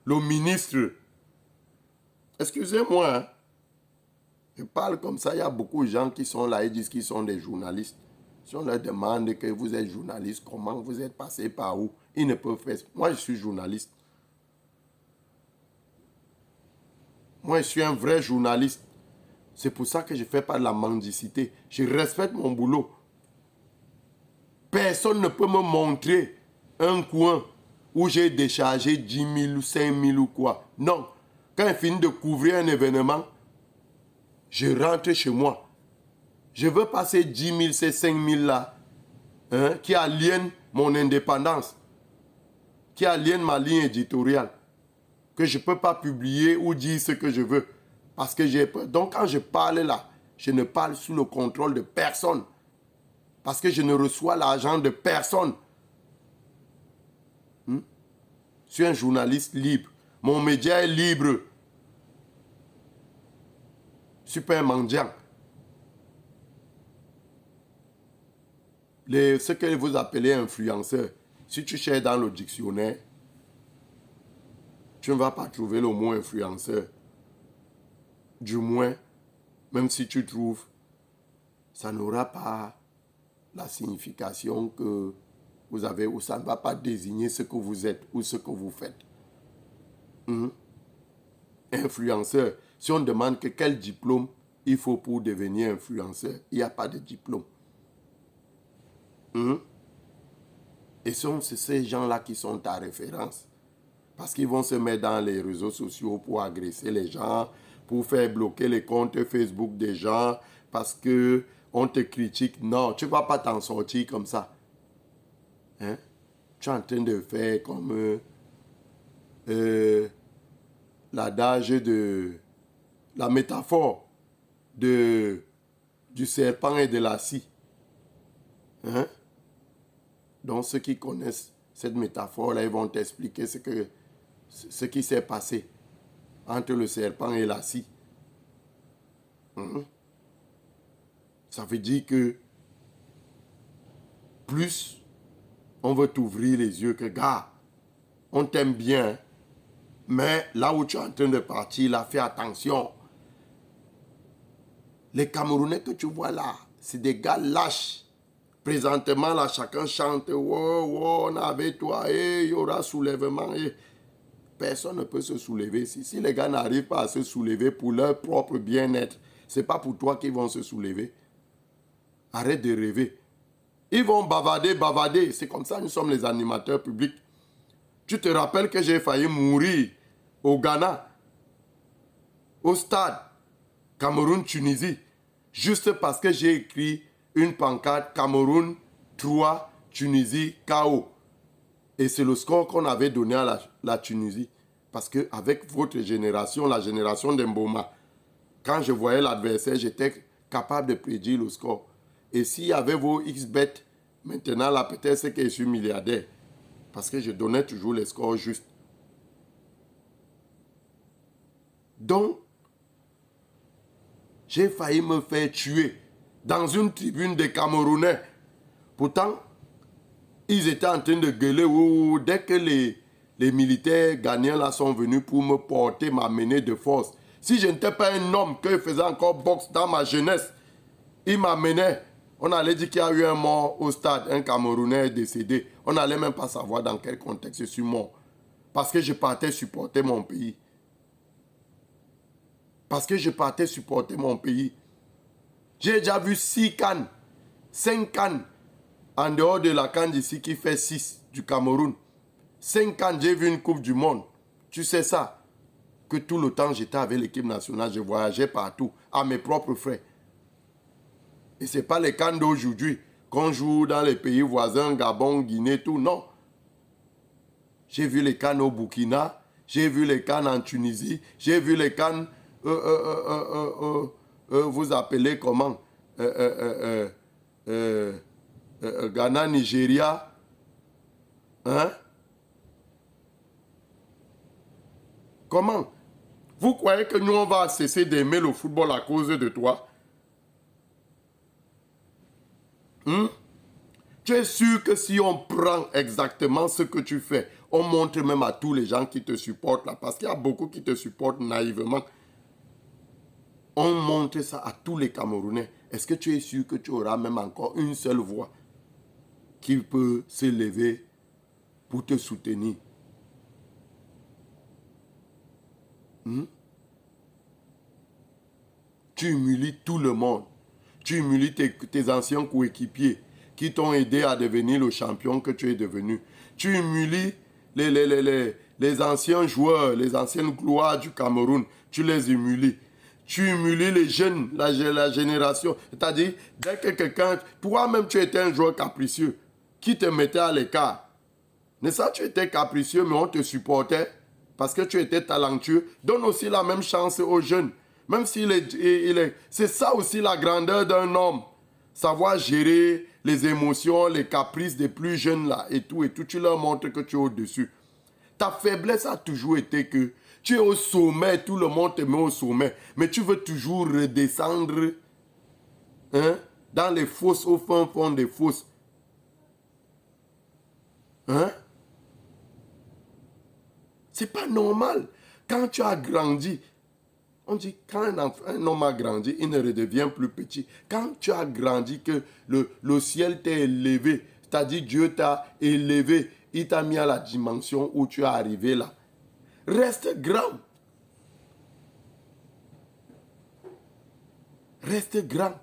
le ministre, excusez-moi, hein, je parle comme ça, il y a beaucoup de gens qui sont là et disent qu'ils sont des journalistes. Si on leur demande que vous êtes journaliste, comment vous êtes passé par où, ils ne peuvent faire. Moi, je suis journaliste. Moi, je suis un vrai journaliste. C'est pour ça que je ne fais pas de la mendicité. Je respecte mon boulot. Personne ne peut me montrer un coin où j'ai déchargé 10 000 ou 5 000 ou quoi. Non. Quand je finis de couvrir un événement, je rentre chez moi. Je veux passer 10 000, ces 5 000 là, hein, qui aliènent mon indépendance, qui aliènent ma ligne éditoriale, que je ne peux pas publier ou dire ce que je veux. Parce que j'ai peur. Donc quand je parle là, je ne parle sous le contrôle de personne. Parce que je ne reçois l'argent de personne. Je suis un journaliste libre. Mon média est libre. Super mendiant. Ce que vous appelez influenceur, si tu cherches dans le dictionnaire, tu ne vas pas trouver le mot influenceur. Du moins, même si tu trouves, ça n'aura pas la signification que vous avez, ou ça ne va pas désigner ce que vous êtes ou ce que vous faites. Influenceur. Si on demande que quel diplôme il faut pour devenir influenceur, il n'y a pas de diplôme. Et c'est ces gens-là qui sont ta référence. Parce qu'ils vont se mettre dans les réseaux sociaux pour agresser les gens, pour faire bloquer les comptes Facebook des gens, parce qu'on te critique. Non, tu ne vas pas t'en sortir comme ça. Hein? Tu es en train de faire comme l'adage de la métaphore du serpent et de la scie. Hein? Donc ceux qui connaissent cette métaphore-là, ils vont t'expliquer ce qui s'est passé entre le serpent et la scie. Ça veut dire que plus on veut t'ouvrir les yeux que, gars, on t'aime bien, mais là où tu es en train de partir, là, fais attention. Les Camerounais que tu vois là, c'est des gars lâches. Présentement, là, chacun chante, wow, wow, on est avec toi, il y aura soulèvement. Personne ne peut se soulever. Si les gars n'arrivent pas à se soulever pour leur propre bien-être, ce n'est pas pour toi qu'ils vont se soulever. Arrête de rêver. Ils vont bavader. C'est comme ça, nous sommes les animateurs publics. Tu te rappelles que j'ai failli mourir au Ghana, au stade Cameroun-Tunisie, juste parce que j'ai écrit une pancarte Cameroun 3, Tunisie KO. Et c'est le score qu'on avait donné à la Tunisie. Parce qu'avec votre génération, la génération d'Mboma, quand je voyais l'adversaire, j'étais capable de prédire le score. Et s'il y avait vos XBet, maintenant là, peut-être c'est que je suis milliardaire. Parce que je donnais toujours les scores justes. Donc, j'ai failli me faire tuer dans une tribune des Camerounais. Pourtant, ils étaient en train de gueuler. Dès que les militaires gagnants là sont venus pour me porter, m'amener de force. Si je n'étais pas un homme que je faisais encore boxe dans ma jeunesse, ils m'amenaient. On allait dire qu'il y a eu un mort au stade, un Camerounais est décédé. On n'allait même pas savoir dans quel contexte je suis mort. Parce que je partais supporter mon pays. Parce que je partais supporter mon pays. J'ai déjà vu 6 cannes, 5 cannes, en dehors de la canne d'ici qui fait 6 du Cameroun. 5 cannes, j'ai vu une Coupe du Monde. Tu sais ça, que tout le temps j'étais avec l'équipe nationale, je voyageais partout, à mes propres frais. Et ce n'est pas les cannes d'aujourd'hui, qu'on joue dans les pays voisins, Gabon, Guinée, tout, non. J'ai vu les cannes au Burkina, j'ai vu les cannes en Tunisie, j'ai vu les cannes, vous appelez comment Ghana, Nigeria. Hein? Comment? Vous croyez que nous, on va cesser d'aimer le football à cause de toi? Tu es sûr que si on prend exactement ce que tu fais, on montre même à tous les gens qui te supportent là, parce qu'il y a beaucoup qui te supportent naïvement. On montre ça à tous les Camerounais. Est-ce que tu es sûr que tu auras même encore une seule voix qui peut s'élever pour te soutenir? Tu humilies tout le monde. Tu humilies tes anciens coéquipiers qui t'ont aidé à devenir le champion que tu es devenu. Tu humilies les anciens joueurs, les anciennes gloires du Cameroun. Tu les humilies. Tu humilies les jeunes, la génération. C'est-à-dire, dès que quelqu'un... Toi-même, tu étais un joueur capricieux qui te mettait à l'écart. Mais ça, tu étais capricieux, mais on te supportait parce que tu étais talentueux. Donne aussi la même chance aux jeunes. Même s'il est... C'est ça aussi la grandeur d'un homme. Savoir gérer les émotions, les caprices des plus jeunes là et tout. Tu leur montres que tu es au-dessus. Ta faiblesse a toujours été que tu es au sommet, tout le monde te met au sommet. Mais tu veux toujours redescendre dans les fosses, au fond des fosses. C'est pas normal. Quand tu as grandi, on dit quand un homme a grandi, il ne redevient plus petit. Quand tu as grandi, que le ciel t'a élevé, c'est-à-dire Dieu t'a élevé, il t'a mis à la dimension où tu es arrivé là. Reste grand. Reste grand.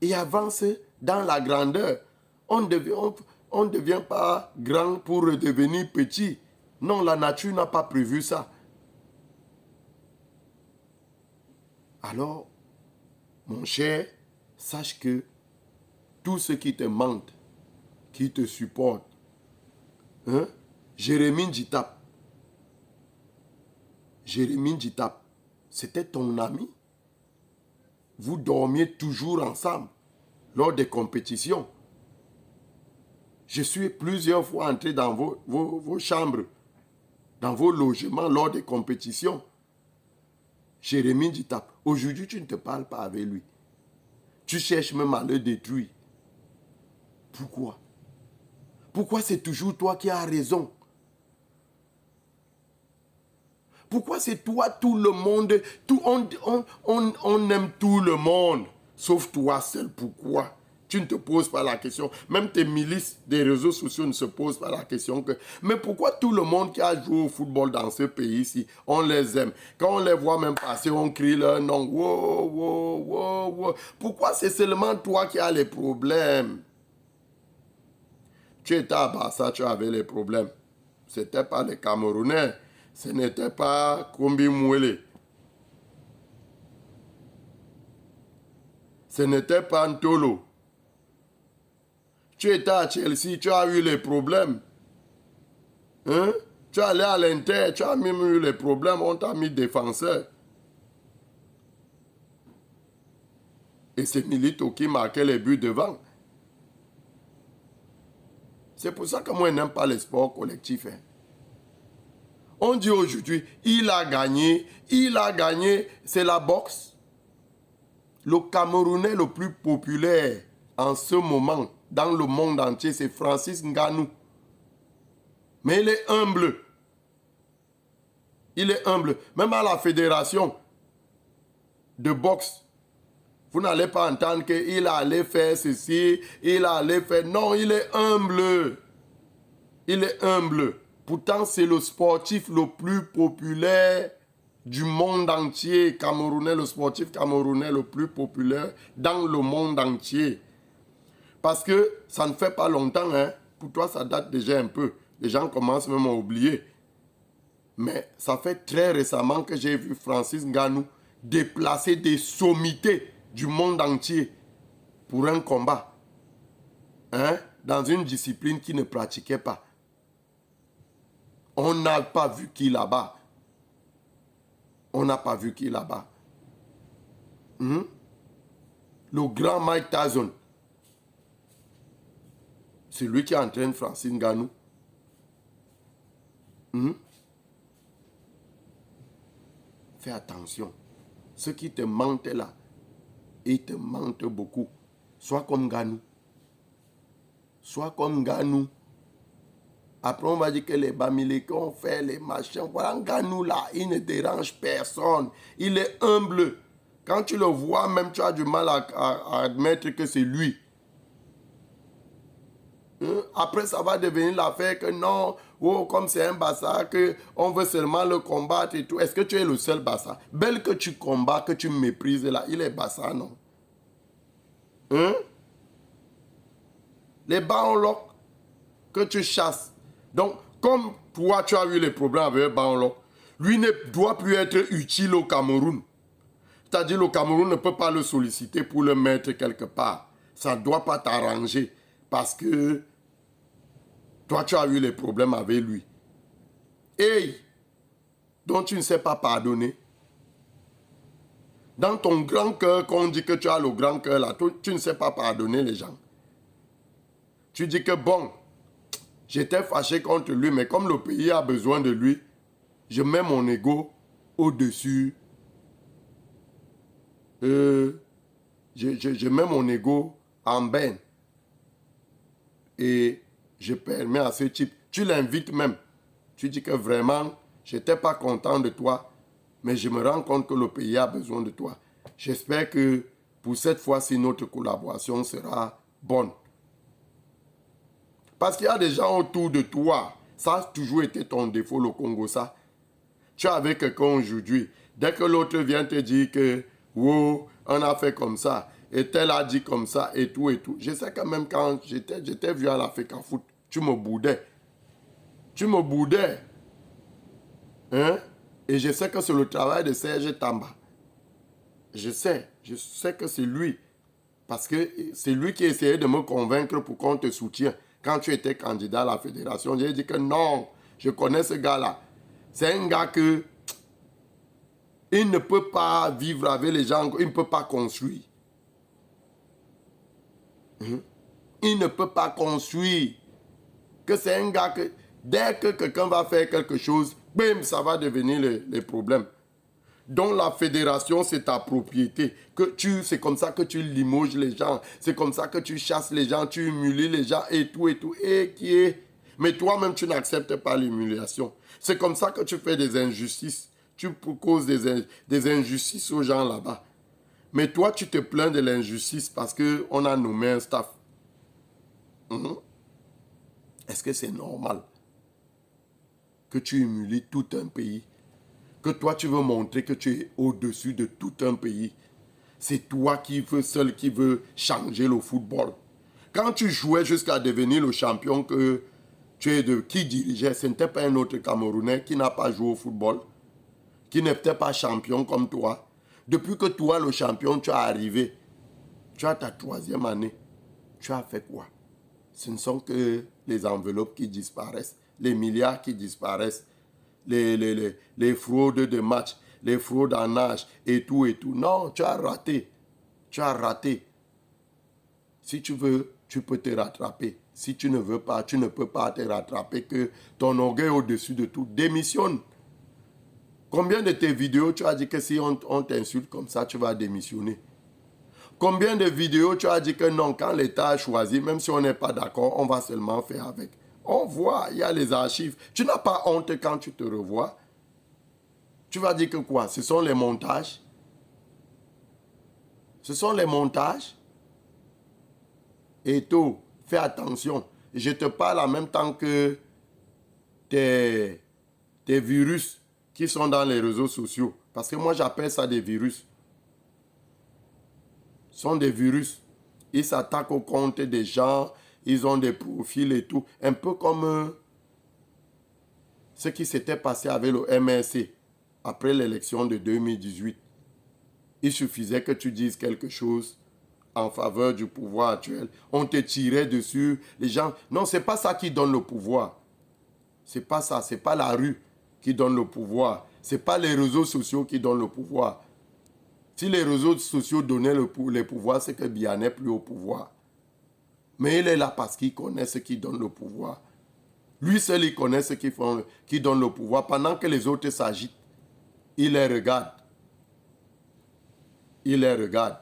Et avance dans la grandeur. On ne devient pas grand pour redevenir petit. Non, la nature n'a pas prévu ça. Alors, mon cher, sache que tout ce qui te manque, qui te supporte. Hein? Jérémie Djitap. Jérémie Djitap, c'était ton ami. Vous dormiez toujours ensemble lors des compétitions. Je suis plusieurs fois entré dans vos chambres, dans vos logements lors des compétitions. Jérémie Djitap, aujourd'hui tu ne te parles pas avec lui. Tu cherches même à le détruire. Pourquoi? Pourquoi c'est toujours toi qui as raison? Pourquoi c'est toi, tout le monde, on aime tout le monde, sauf toi seul. Pourquoi? Tu ne te poses pas la question. Même tes milices des réseaux sociaux ne se posent pas la question que... Mais pourquoi tout le monde qui a joué au football dans ce pays-ci, on les aime? Quand on les voit même passer, on crie leur nom. Wow, wow, wow, wow. Pourquoi c'est seulement toi qui as les problèmes? Tu étais à Barça, tu avais les problèmes. Ce n'était pas les Camerounais. Ce n'était pas Kombi Mouele. Ce n'était pas Ntolo. Tu étais à Chelsea, tu as eu les problèmes. Hein? Tu es allé à l'Inter, tu as même eu les problèmes, on t'a mis défenseur. Et c'est Milito qui marquait les buts devant. C'est pour ça que moi, je n'aime pas les sports collectifs. Hein. On dit aujourd'hui, il a gagné, c'est la boxe. Le Camerounais le plus populaire en ce moment, dans le monde entier, c'est Francis Ngannou. Mais il est humble. Il est humble. Même à la fédération de boxe, vous n'allez pas entendre qu'il allait faire ceci, il allait faire... Non, il est humble. Il est humble. Pourtant, c'est le sportif le plus populaire du monde entier. Camerounais, le sportif camerounais le plus populaire dans le monde entier. Parce que ça ne fait pas longtemps, hein. Pour toi, ça date déjà un peu. Les gens commencent même à oublier. Mais ça fait très récemment que j'ai vu Francis Ngannou déplacer des sommités du monde entier pour un combat. Hein? Dans une discipline qu'il ne pratiquait pas. On n'a pas vu qui là-bas. On n'a pas vu qui là-bas. Le grand Mike Tyson. C'est lui qui entraîne Francis Ngannou. Fais attention. Ceux qui te mentent là, ils te mentent beaucoup. Sois comme Ngannou. Sois comme Ngannou. Après, on va dire que les Bamileke ont fait les machins. Voilà, Ngannou là, il ne dérange personne. Il est humble. Quand tu le vois, même tu as du mal à admettre que c'est lui. Après, ça va devenir l'affaire que non, oh, comme c'est un Bassa, qu'on veut seulement le combattre et tout. Est-ce que tu es le seul Bassa? Belle que tu combats, que tu méprises là, il est Bassa, non? Les Baonlok que tu chasses. Donc, comme toi, tu as eu les problèmes avec Baonlok, lui ne doit plus être utile au Cameroun. C'est-à-dire, le Cameroun ne peut pas le solliciter pour le mettre quelque part. Ça ne doit pas t'arranger. Parce que toi, tu as eu les problèmes avec lui. Et donc tu ne sais pas pardonner. Dans ton grand cœur, quand on dit que tu as le grand cœur là, tu ne sais pas pardonner les gens. Tu dis que bon, j'étais fâché contre lui, mais comme le pays a besoin de lui, je mets mon ego au-dessus. Je mets mon ego en berne. Et je permets à ce type, tu l'invites même. Tu dis que vraiment, je n'étais pas content de toi, mais je me rends compte que le pays a besoin de toi. J'espère que pour cette fois-ci, notre collaboration sera bonne. Parce qu'il y a des gens autour de toi. Ça a toujours été ton défaut, le Congo, ça. Tu es avec quelqu'un aujourd'hui. Dès que l'autre vient te dire que, wow, on a fait comme ça, et tel a dit comme ça, et tout, et tout. Je sais que même quand j'étais vu à l'Afrique en foot, tu me boudais. Tu me boudais. Hein? Et je sais que c'est le travail de Serge Tamba. Je sais que c'est lui. Parce que c'est lui qui essayait de me convaincre pour qu'on te soutienne. quand tu étais candidat à la fédération, j'ai dit que non, je connais ce gars-là. C'est un gars que il ne peut pas vivre avec les gens, il ne peut pas construire. Il ne peut pas construire. Que c'est un gars que dès que quelqu'un va faire quelque chose, bim, ça va devenir les problèmes. Donc la fédération, c'est ta propriété. C'est comme ça que tu limoges les gens. C'est comme ça que tu chasses les gens, tu humilies les gens et tout et tout. Mais toi-même, tu n'acceptes pas l'humiliation. C'est comme ça que tu fais des injustices. Tu causes des injustices aux gens là-bas. Mais toi, tu te plains de l'injustice parce qu'on a nommé un staff. Est-ce que c'est normal que tu humilies tout un pays? Que toi, tu veux montrer que tu es au-dessus de tout un pays. C'est toi qui veux changer le football. Quand tu jouais jusqu'à devenir le champion qui dirigeait, ce n'était pas un autre Camerounais qui n'a pas joué au football, qui n'était pas champion comme toi. Depuis que toi, le champion, tu es arrivé, tu as ta 3e année. Tu as fait quoi? Ce ne sont que les enveloppes qui disparaissent, les milliards qui disparaissent, les fraudes de match, les fraudes en âge et tout et tout. Non, tu as raté. Tu as raté. Si tu veux, tu peux te rattraper. Si tu ne veux pas, tu ne peux pas te rattraper, que ton orgueil est au-dessus de tout. Démissionne. Combien de tes vidéos tu as dit que si on t'insulte comme ça, tu vas démissionner? Combien de vidéos tu as dit que non, quand l'État a choisi, même si on n'est pas d'accord, on va seulement faire avec? On voit, il y a les archives. Tu n'as pas honte quand tu te revois. Tu vas dire que quoi? Ce sont les montages. Ce sont les montages. Et tout, fais attention. Je te parle en même temps que tes virus qui sont dans les réseaux sociaux. Parce que moi, j'appelle ça des virus. Ce sont des virus. Ils s'attaquent au compte des gens. Ils ont des profils et tout. Un peu comme ce qui s'était passé avec le MRC après l'élection de 2018. Il suffisait que tu dises quelque chose en faveur du pouvoir actuel. On te tirait dessus. Les gens... Non, ce n'est pas ça qui donne le pouvoir. Ce n'est pas ça. Ce n'est pas la rue qui donne le pouvoir. Ce n'est pas les réseaux sociaux qui donnent le pouvoir. Si les réseaux sociaux donnaient le pouvoir, c'est que Biya n'est plus au pouvoir. Mais il est là parce qu'il connaît ce qui donne le pouvoir. Lui seul, il connaît ce qui donne le pouvoir. Pendant que les autres s'agitent, il les regarde. Il les regarde.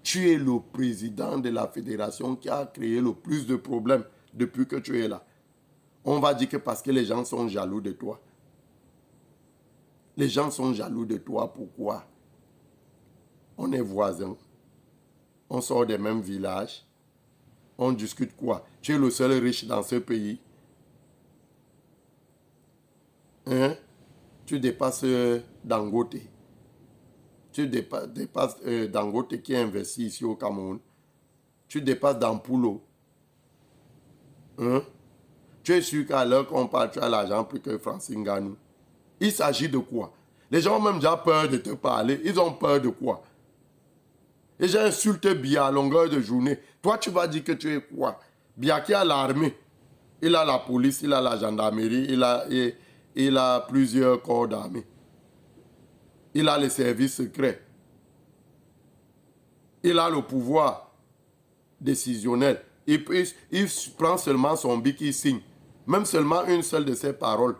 Tu es le président de la fédération qui a créé le plus de problèmes depuis que tu es là. On va dire que parce que les gens sont jaloux de toi. Les gens sont jaloux de toi. Pourquoi? On est voisins. On sort des mêmes villages. On discute quoi? Tu es le seul riche dans ce pays. Hein? Tu dépasses Dangote. Tu dépasses Dangote qui est investi ici au Cameroun. Tu dépasses Dampulo. Hein? Tu es sûr qu'à l'heure qu'on parle, tu as l'argent plus que Francine Ganou. Il s'agit de quoi? Les gens ont même déjà peur de te parler. Ils ont peur de quoi? Les gens insultent Biya à longueur de journée. Toi, tu vas dire que tu es quoi? Biya qui a l'armée. Il a la police, il a la gendarmerie, il a plusieurs corps d'armée. Il a les services secrets. Il a le pouvoir décisionnel. Il prend seulement son bic, il signe. Même seulement une seule de ses paroles.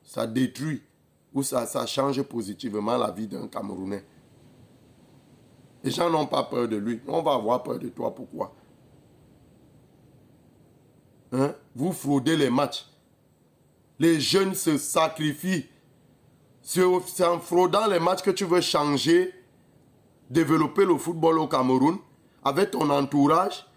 Ça détruit ou ça change positivement la vie d'un Camerounais. Les gens n'ont pas peur de lui. On va avoir peur de toi. Pourquoi? Hein? Vous fraudez les matchs. Les jeunes se sacrifient. C'est en fraudant les matchs que tu veux changer, développer le football au Cameroun. Avec ton entourage,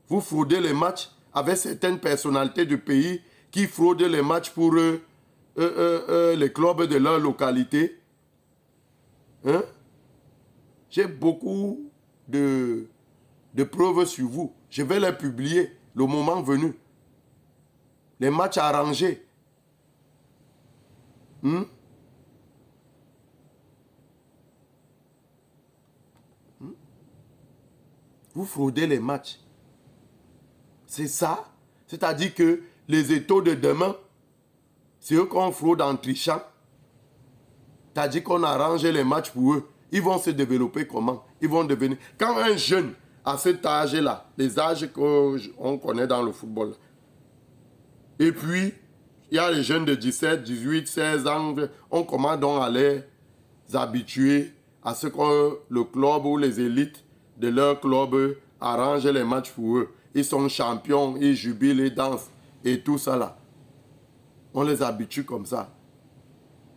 vous fraudez les matchs avec certaines personnalités du pays qui fraudent les matchs pour les clubs de leur localité. Hein? J'ai beaucoup de preuves sur vous. Je vais les publier le moment venu. Les matchs arrangés. Vous fraudez les matchs. C'est ça. C'est-à-dire que les étaux de demain, c'est eux qu'on fraude en trichant. C'est-à-dire qu'on arrange les matchs pour eux. Ils vont se développer comment? Ils vont devenir... Quand un jeune, à cet âge-là, les âges qu'on connaît dans le football, et puis, il y a les jeunes de 17, 18, 16 ans, on commence donc à les habituer à ce que le club ou les élites de leur club arrangent les matchs pour eux. Ils sont champions, ils jubilent, ils dansent et tout ça là. On les habitue comme ça.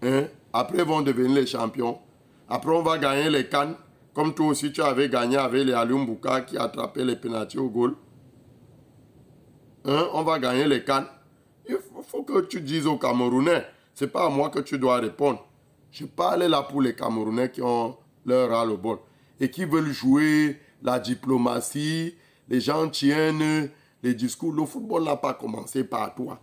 Hein? Après, ils vont devenir les champions. Après, on va gagner les CAN. Comme toi aussi, tu avais gagné avec les Aliumbuka qui attrapaient les pénaltys au goal. Hein? On va gagner les CAN. Il faut que tu dises aux Camerounais. Ce n'est pas à moi que tu dois répondre. Je parle là pour les Camerounais qui ont leur ras-le-bol et qui veulent jouer la diplomatie. Les gens tiennent les discours. Le football n'a pas commencé par toi.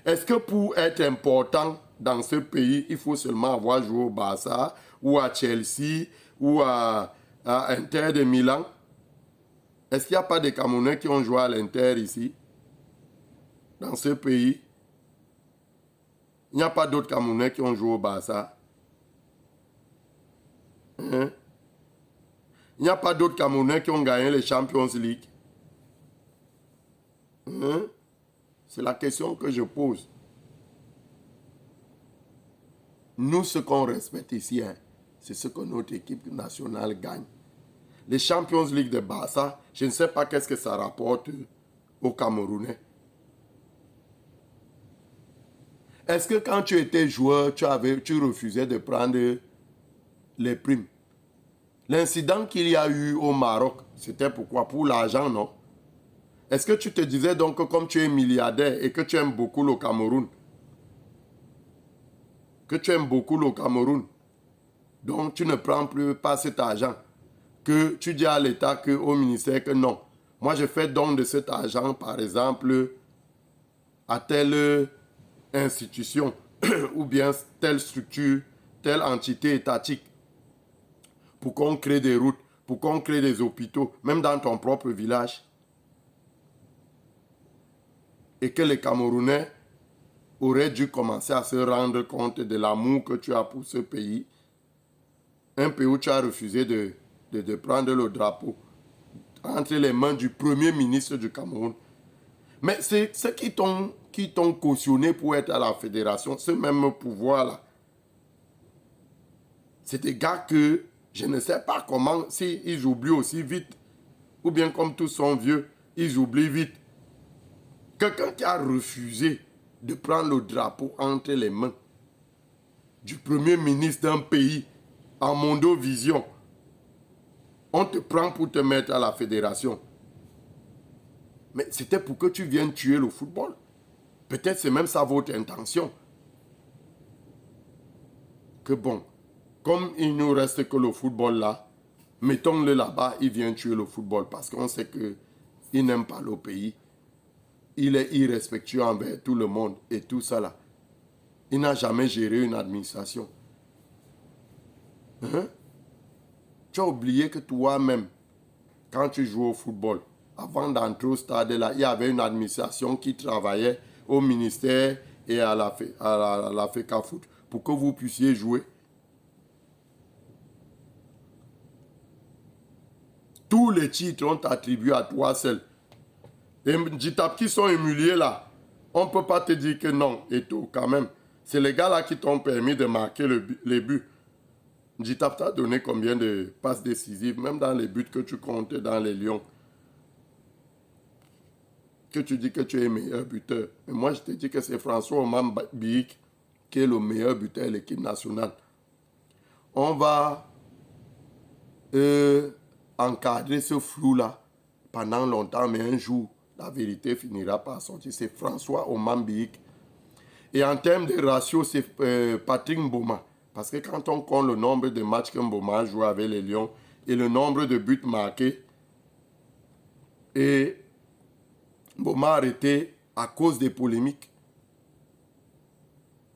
Est-ce que pour être important dans ce pays, il faut seulement avoir joué au Barça ou à Chelsea ou à Inter de Milan? Est-ce qu'il n'y a pas de Camerounais qui ont joué à l'Inter ici, dans ce pays? Il n'y a pas d'autres Camerounais qui ont joué au Barça? Hein? Il n'y a pas d'autres Camerounais qui ont gagné les Champions League? Hein? C'est la question que je pose. Nous, ce qu'on respecte ici, hein, c'est ce que notre équipe nationale gagne. Les Champions League de Barça, je ne sais pas qu'est-ce que ça rapporte aux Camerounais. Est-ce que quand tu étais joueur, tu refusais de prendre les primes? L'incident qu'il y a eu au Maroc, c'était pourquoi? Pour l'argent, non? Est-ce que tu te disais donc que comme tu es milliardaire et que tu aimes beaucoup le Cameroun, donc tu ne prends plus pas cet argent, que tu dis à l'État, au ministère que non, moi je fais don de cet argent par exemple à telle institution ou bien telle structure, telle entité étatique pour qu'on crée des routes, pour qu'on crée des hôpitaux, même dans ton propre village. Et que les Camerounais auraient dû commencer à se rendre compte de l'amour que tu as pour ce pays. Un pays où tu as refusé de prendre le drapeau entre les mains du premier ministre du Cameroun. Mais c'est ceux qui t'ont cautionné pour être à la fédération, ce même pouvoir-là. C'est des gars que je ne sais pas comment, s'ils oublient aussi vite, ou bien comme tous sont vieux, ils oublient vite. Quelqu'un qui a refusé de prendre le drapeau entre les mains du premier ministre d'un pays en mondovision, on te prend pour te mettre à la fédération. Mais c'était pour que tu viennes tuer le football. Peut-être c'est même ça votre intention. Que bon, comme il nous reste que le football là, mettons-le là-bas, il vient tuer le football parce qu'on sait qu'il n'aime pas le pays. Il est irrespectueux envers tout le monde et tout ça là. Il n'a jamais géré une administration. Hein? Tu as oublié que toi-même, quand tu joues au football, avant d'entrer au stade là, il y avait une administration qui travaillait au ministère et à la FECAFOOT pour que vous puissiez jouer. Tous les titres ont attribué à toi seul. Les Djitap qui sont humiliés là, on ne peut pas te dire que non et tout quand même. C'est les gars là qui t'ont permis de marquer les buts. Djitap t'a donné combien de passes décisives, même dans les buts que tu comptes dans les Lions. Que tu dis que tu es meilleur buteur. Mais moi je te dis que c'est François Oman Biik qui est le meilleur buteur de l'équipe nationale. On va encadrer ce flou là pendant longtemps, mais un jour, la vérité finira par sortir. C'est François Oman Biik. Et en termes de ratio, c'est Patrick Mboma. Parce que quand on compte le nombre de matchs que Mboma a joué avec les Lions et le nombre de buts marqués, et Mboma a arrêté à cause des polémiques.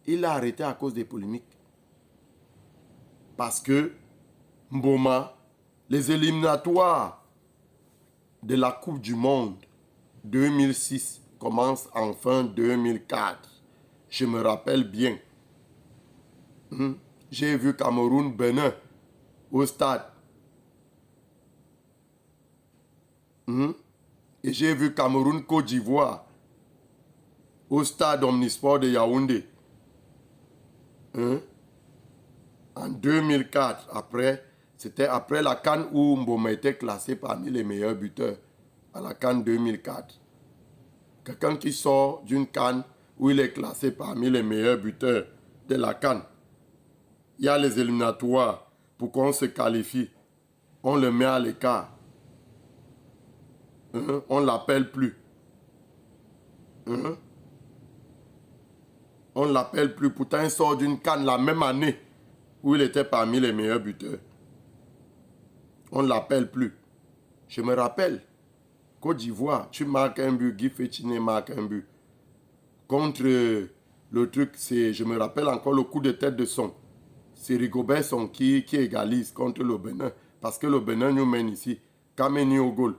Il a arrêté à cause des polémiques. Parce que Mboma, les éliminatoires de la Coupe du Monde 2006 commence en fin 2004. Je me rappelle bien. J'ai vu Cameroun-Bénin au stade. Et j'ai vu Cameroun-Côte d'Ivoire au stade Omnisport de Yaoundé. En 2004, c'était après la CAN où Mboma était classé parmi les meilleurs buteurs à la CAN 2004. Quelqu'un qui sort d'une CAN où il est classé parmi les meilleurs buteurs de la CAN. Il y a les éliminatoires pour qu'on se qualifie. On le met à l'écart. On ne l'appelle plus. On ne l'appelle plus. Pourtant, il sort d'une CAN la même année où il était parmi les meilleurs buteurs. On ne l'appelle plus. Je me rappelle, Côte d'Ivoire, tu marques un but, Guy Fétiné marque un but. Contre le truc, je me rappelle encore le coup de tête de Son. C'est Rigobert Son qui égalise contre le Bénin. Parce que le Bénin nous mène ici. Kameni au goal.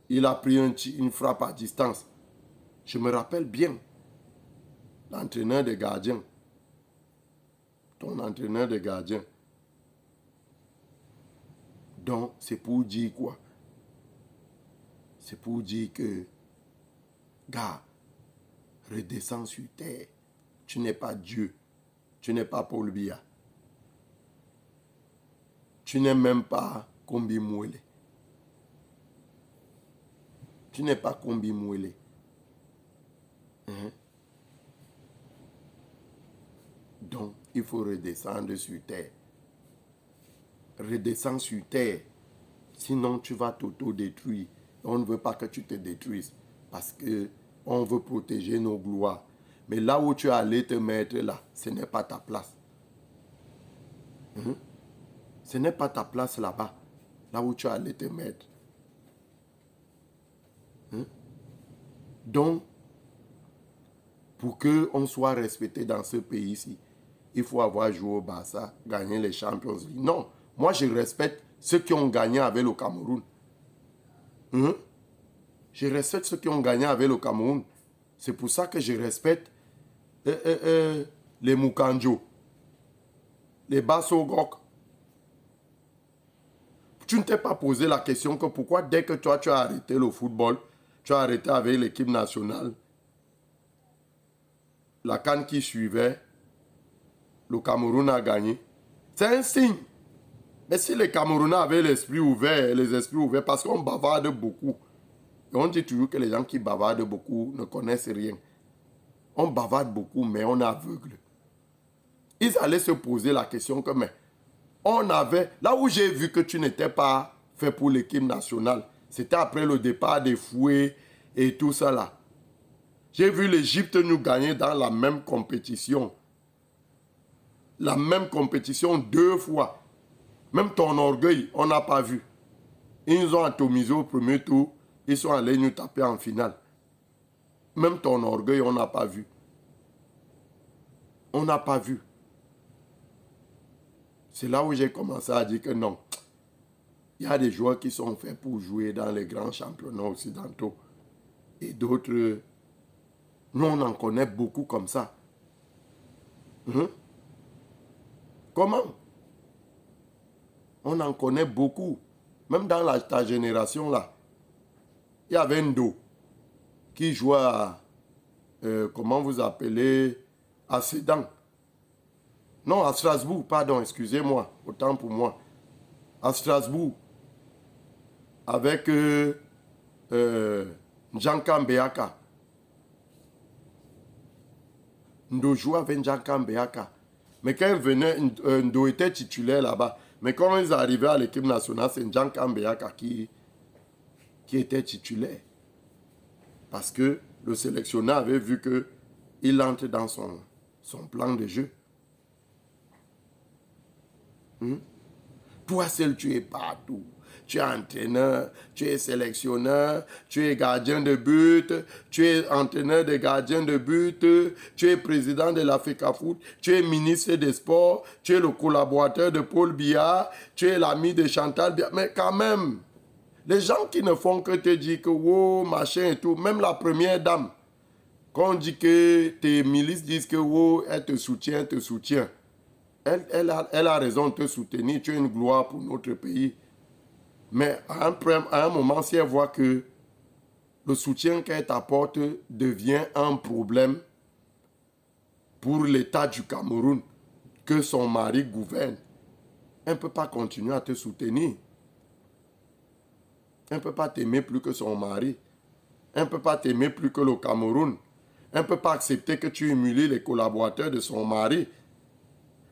Il a pris une frappe à distance. Je me rappelle bien. L'entraîneur des gardiens. Ton entraîneur des gardiens. Donc, c'est pour dire quoi? C'est pour dire que, gars, redescends sur terre. Tu n'es pas Dieu. Tu n'es pas Paul Biya. Tu n'es même pas Kombi Mouele. Tu n'es pas Kombi Mouele. Donc, il faut redescendre sur terre. Redescends sur terre. Sinon, tu vas t'auto-détruire. On ne veut pas que tu te détruises. Parce qu'on veut protéger nos gloires. Mais là où tu es allé te mettre là, ce n'est pas ta place. Ce n'est pas ta place là-bas. Là où tu es allé te mettre. Donc, pour qu'on soit respecté dans ce pays-ci, il faut avoir joué au Barça, gagné les Champions League. Non, moi je respecte ceux qui ont gagné avec le Cameroun. Je respecte ceux qui ont gagné avec le Cameroun. C'est pour ça que je respecte les Moukanjo, les Basso-Gok. Tu ne t'es pas posé la question que pourquoi dès que toi tu as arrêté le football, tu as arrêté avec l'équipe nationale, la CAN qui suivait, le Cameroun a gagné. C'est un signe. Mais si les Camerounais avaient l'esprit ouvert, les esprits ouverts, parce qu'on bavarde beaucoup. Et on dit toujours que les gens qui bavardent beaucoup ne connaissent rien. On bavarde beaucoup, mais on est aveugle. Ils allaient se poser la question que, mais, on avait, là où j'ai vu que tu n'étais pas fait pour l'équipe nationale, c'était après le départ des Fouets et tout ça là. J'ai vu l'Égypte nous gagner dans la même compétition. La même compétition 2 fois. Même ton orgueil, on n'a pas vu. Ils nous ont atomisé au premier tour. Ils sont allés nous taper en finale. Même ton orgueil, on n'a pas vu. On n'a pas vu. C'est là où j'ai commencé à dire que non. Il y a des joueurs qui sont faits pour jouer dans les grands championnats occidentaux. Et d'autres, nous on en connaît beaucoup comme ça. Comment? On en connaît beaucoup. Même dans ta génération là. Il y avait Ndo qui jouait à, comment vous appelez, à Sedan. Non, à Strasbourg, pardon, excusez-moi, autant pour moi. À Strasbourg, avec Njanka Mbeaka. Ndo jouait avec Njanka Mbeaka. Mais quand il venait, Ndo était titulaire là-bas. Mais quand ils arrivaient à l'équipe nationale, c'est Njanka Mbeaka qui était titulaire. Parce que le sélectionneur avait vu qu'il entre dans son plan de jeu. Toi seul, tu es partout. Tu es entraîneur, tu es sélectionneur, tu es gardien de but, tu es entraîneur des gardiens de but, tu es président de l'Africa Foot, tu es ministre des Sports, tu es le collaborateur de Paul Biya, tu es l'ami de Chantal Biya. Mais quand même, Les gens qui ne font que te dire que, oh, machin et tout, même la première dame, quand on dit que tes milices disent que, oh, elle te soutient, elle a raison de te soutenir, tu es une gloire pour notre pays. Mais à un moment, si elle voit que le soutien qu'elle t'apporte devient un problème pour l'État du Cameroun, que son mari gouverne, elle ne peut pas continuer à te soutenir. Elle ne peut pas t'aimer plus que son mari. Elle ne peut pas t'aimer plus que le Cameroun. Elle ne peut pas accepter que tu humilies les collaborateurs de son mari.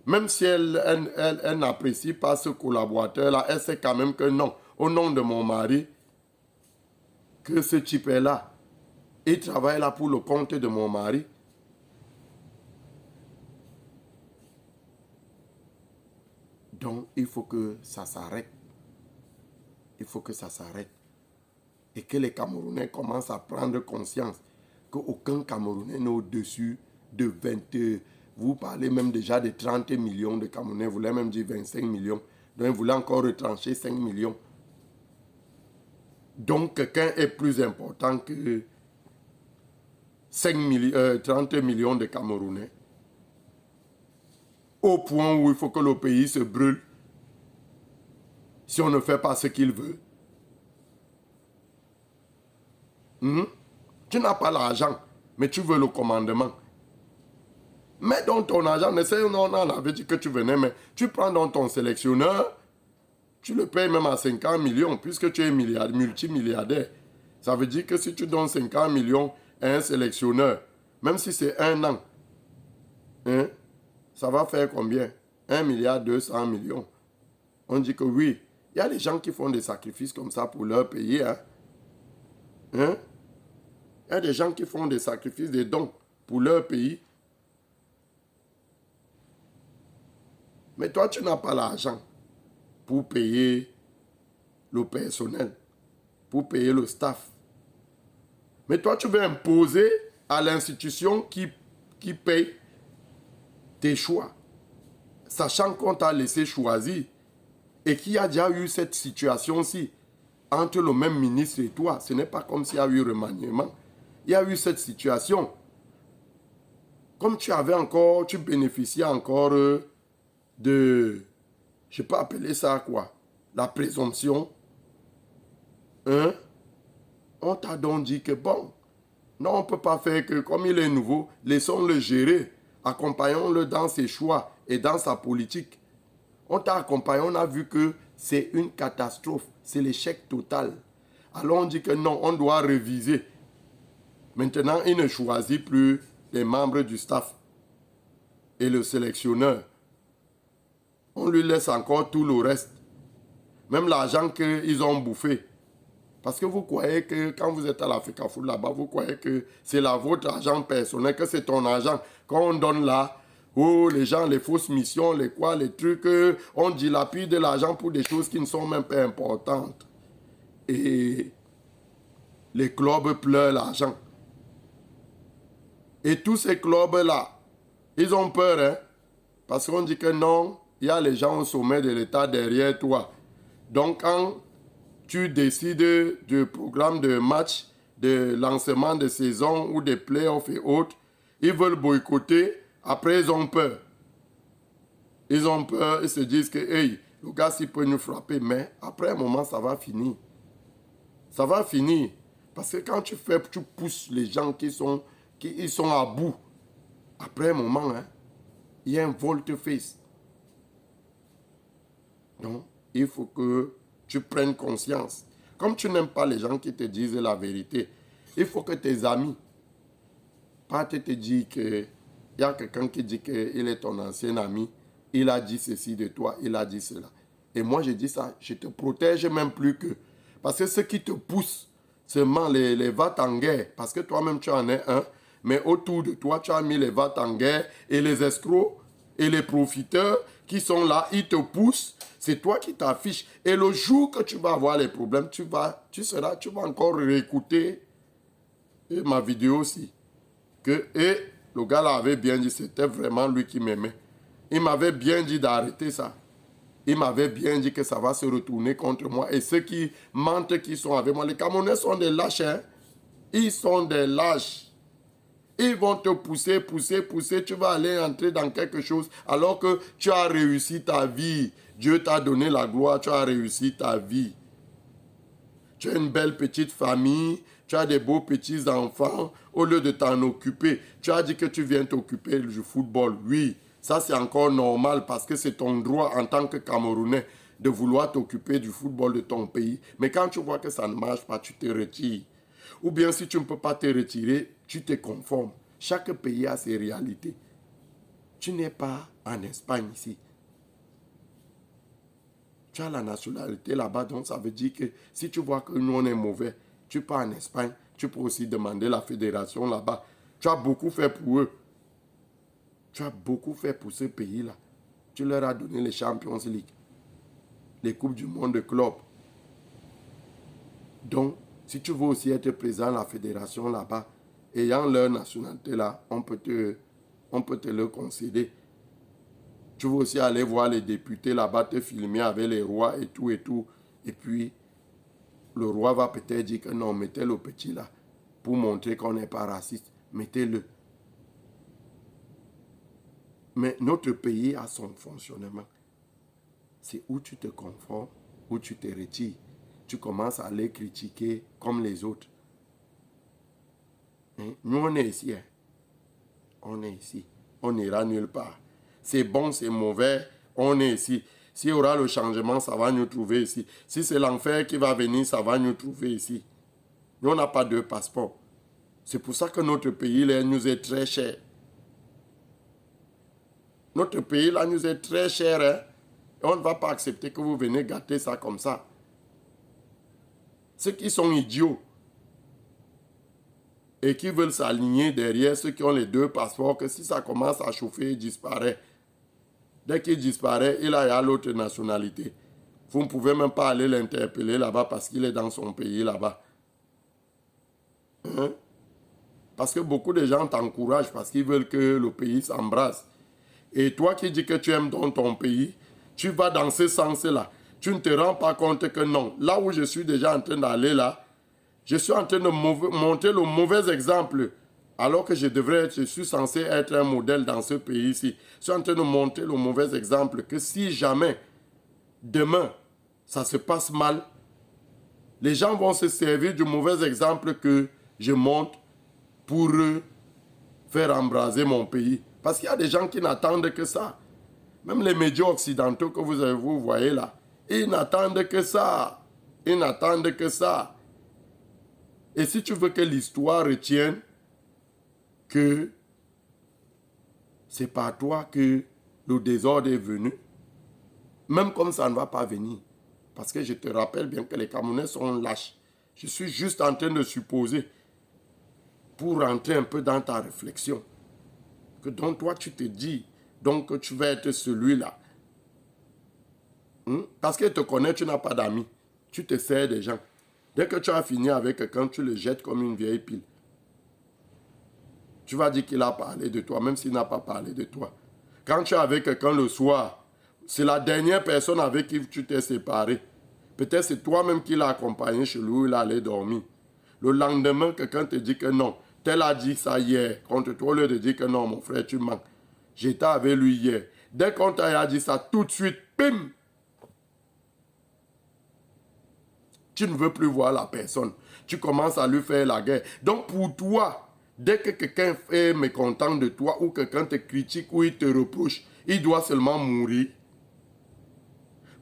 Même si elle n'apprécie pas ce collaborateur-là, elle sait quand même que non, au nom de mon mari, que ce type est là. Il travaille là pour le compte de mon mari. Donc, il faut que ça s'arrête. Il faut que ça s'arrête. Et que les Camerounais commencent à prendre conscience qu'aucun Camerounais n'est au-dessus de 20... Vous parlez même déjà de 30 millions de Camerounais. Vous voulez même dire 25 millions. Donc, vous voulez encore retrancher 5 millions. Donc, quelqu'un est plus important que 30 millions de Camerounais. Au point où il faut que le pays se brûle si on ne fait pas ce qu'il veut. Tu n'as pas l'argent, mais tu veux le commandement. Mets donc ton argent, on avait dit que tu venais, mais tu prends donc ton sélectionneur, tu le payes même à 50 millions, puisque tu es multimilliardaire. Ça veut dire que si tu donnes 50 millions à un sélectionneur, même si c'est un an, ça va faire combien? 1,2 milliard. On dit que oui, il y a des gens qui font des sacrifices comme ça pour leur pays. Il y a des gens qui font des sacrifices, des dons pour leur pays. Mais toi, tu n'as pas l'argent pour payer le personnel, pour payer le staff. Mais toi, tu veux imposer à l'institution qui paye tes choix, sachant qu'on t'a laissé choisir et qu'il y a déjà eu cette situation-ci entre le même ministre et toi. Ce n'est pas comme s'il y a eu remaniement. Il y a eu cette situation. Comme tu bénéficiais encore de, je peux appeler ça quoi, la présomption. On t'a donc dit que bon, non, on ne peut pas faire que, comme il est nouveau, laissons-le gérer. Accompagnons-le dans ses choix et dans sa politique. On t'a accompagné, on a vu que c'est une catastrophe, c'est l'échec total. Alors on dit que non, on doit réviser. Maintenant, il ne choisit plus les membres du staff et le sélectionneur. On lui laisse encore tout le reste. Même l'argent qu'ils ont bouffé. Parce que vous croyez que quand vous êtes à l'Africa Food là-bas, vous croyez que c'est votre argent personnel, que c'est ton argent. Quand on donne là, les gens, les fausses missions, les trucs, on dilapide de l'argent pour des choses qui ne sont même pas importantes. Et les clubs pleurent l'argent. Et tous ces clubs-là, ils ont peur, parce qu'on dit que non, il y a les gens au sommet de l'État derrière toi. Donc, quand tu décides du programme de match, de lancement de saison ou des playoffs et autres, ils veulent boycotter, après ils ont peur. Ils ont peur, ils se disent que, hey, le gars, s'il peut nous frapper, mais après un moment, ça va finir. Ça va finir. Parce que quand tu pousses les gens qui sont à bout, après un moment, il y a un volte-face. Donc, il faut que tu prennes conscience. Comme tu n'aimes pas les gens qui te disent la vérité, il faut que tes amis partent te dire qu'il y a quelqu'un qui dit qu'il est ton ancien ami, il a dit ceci de toi, il a dit cela. Et moi, je dis ça, je te protège même plus que. Parce que ce qui te pousse, seulement les va-t-en-guerre, parce que toi-même tu en es un, mais autour de toi, tu as mis les va-t-en-guerre et les escrocs et les profiteurs qui sont là, ils te poussent, c'est toi qui t'affiches. Et le jour que tu vas avoir les problèmes, tu vas encore réécouter ma vidéo aussi. Et le gars là avait bien dit, c'était vraiment lui qui m'aimait. Il m'avait bien dit d'arrêter ça. Il m'avait bien dit que ça va se retourner contre moi. Et ceux qui mentent, qui sont avec moi, les Camerounais sont des lâches. Hein? Ils sont des lâches. Ils vont te pousser, pousser, pousser. Tu vas aller entrer dans quelque chose alors que tu as réussi ta vie. Dieu t'a donné la gloire, tu as réussi ta vie. Tu as une belle petite famille, tu as des beaux petits-enfants. Au lieu de t'en occuper, tu as dit que tu viens t'occuper du football. Oui, ça c'est encore normal parce que c'est ton droit en tant que Camerounais de vouloir t'occuper du football de ton pays. Mais quand tu vois que ça ne marche pas, tu te retires. Ou bien si tu ne peux pas te retirer, tu te conformes. Chaque pays a ses réalités. Tu n'es pas en Espagne ici. Tu as la nationalité là-bas, donc ça veut dire que si tu vois que nous on est mauvais, tu pars en Espagne, tu peux aussi demander la fédération là-bas. Tu as beaucoup fait pour eux. Tu as beaucoup fait pour ce pays-là. Tu leur as donné les Champions League, les Coupes du Monde de club. Donc, si tu veux aussi être présent à la fédération là-bas, ayant leur nationalité là, on peut te le concéder. Tu veux aussi aller voir les députés là-bas, te filmer avec les rois et tout et tout. Et puis, le roi va peut-être dire que non, mettez le petit là, pour montrer qu'on n'est pas raciste. Mettez-le. Mais notre pays a son fonctionnement. C'est où tu te conformes, où tu te retires. Tu commences à les critiquer comme les autres. Hein? Nous, on est ici. Hein? On est ici. On n'ira nulle part. C'est bon, c'est mauvais, on est ici. S'il y aura le changement, ça va nous trouver ici. Si c'est l'enfer qui va venir, ça va nous trouver ici. Nous, on n'a pas de passeport. C'est pour ça que notre pays, là, nous est très cher. Notre pays, là, nous est très cher. Hein? Et on ne va pas accepter que vous venez gâter ça comme ça. Ceux qui sont idiots et qui veulent s'aligner derrière ceux qui ont les deux passeports, que si ça commence à chauffer, ils disparaissent. Dès qu'il disparaît, il a l'autre nationalité. Vous ne pouvez même pas aller l'interpeller là-bas parce qu'il est dans son pays là-bas. Hein? Parce que beaucoup de gens t'encouragent parce qu'ils veulent que le pays s'embrasse. Et toi qui dis que tu aimes dans ton pays, tu vas dans ce sens-là. Tu ne te rends pas compte que non. Là où je suis déjà en train d'aller là, je suis en train de montrer le mauvais exemple. Alors que je suis censé être un modèle dans ce pays-ci. Je suis en train de montrer le mauvais exemple que si jamais, demain, ça se passe mal, les gens vont se servir du mauvais exemple que je montre pour faire embraser mon pays. Parce qu'il y a des gens qui n'attendent que ça. Même les médias occidentaux que vous voyez là, ils n'attendent que ça. Ils n'attendent que ça. Et si tu veux que l'histoire retienne que c'est par toi que le désordre est venu, même comme ça ne va pas venir. Parce que je te rappelle bien que les Camerounais sont lâches. Je suis juste en train de supposer, pour rentrer un peu dans ta réflexion, que donc toi tu te dis, donc que tu vas être celui-là. Parce qu'il te connaît, tu n'as pas d'amis. Tu te sers des gens. Dès que tu as fini avec quelqu'un, tu le jettes comme une vieille pile. Tu vas dire qu'il a parlé de toi, même s'il n'a pas parlé de toi. Quand tu es avec quelqu'un le soir, c'est la dernière personne avec qui tu t'es séparé. Peut-être c'est toi-même qui l'as accompagné chez lui, il allait dormir. Le lendemain, quelqu'un te dit que non. Tel a dit ça hier. Contre toi, au lieu de dire que non, mon frère, tu manques. J'étais avec lui hier. Dès qu'on t'a dit ça, tout de suite, pim! Tu ne veux plus voir la personne. Tu commences à lui faire la guerre. Donc pour toi, dès que quelqu'un est mécontent de toi ou quelqu'un te critique ou il te reproche, il doit seulement mourir.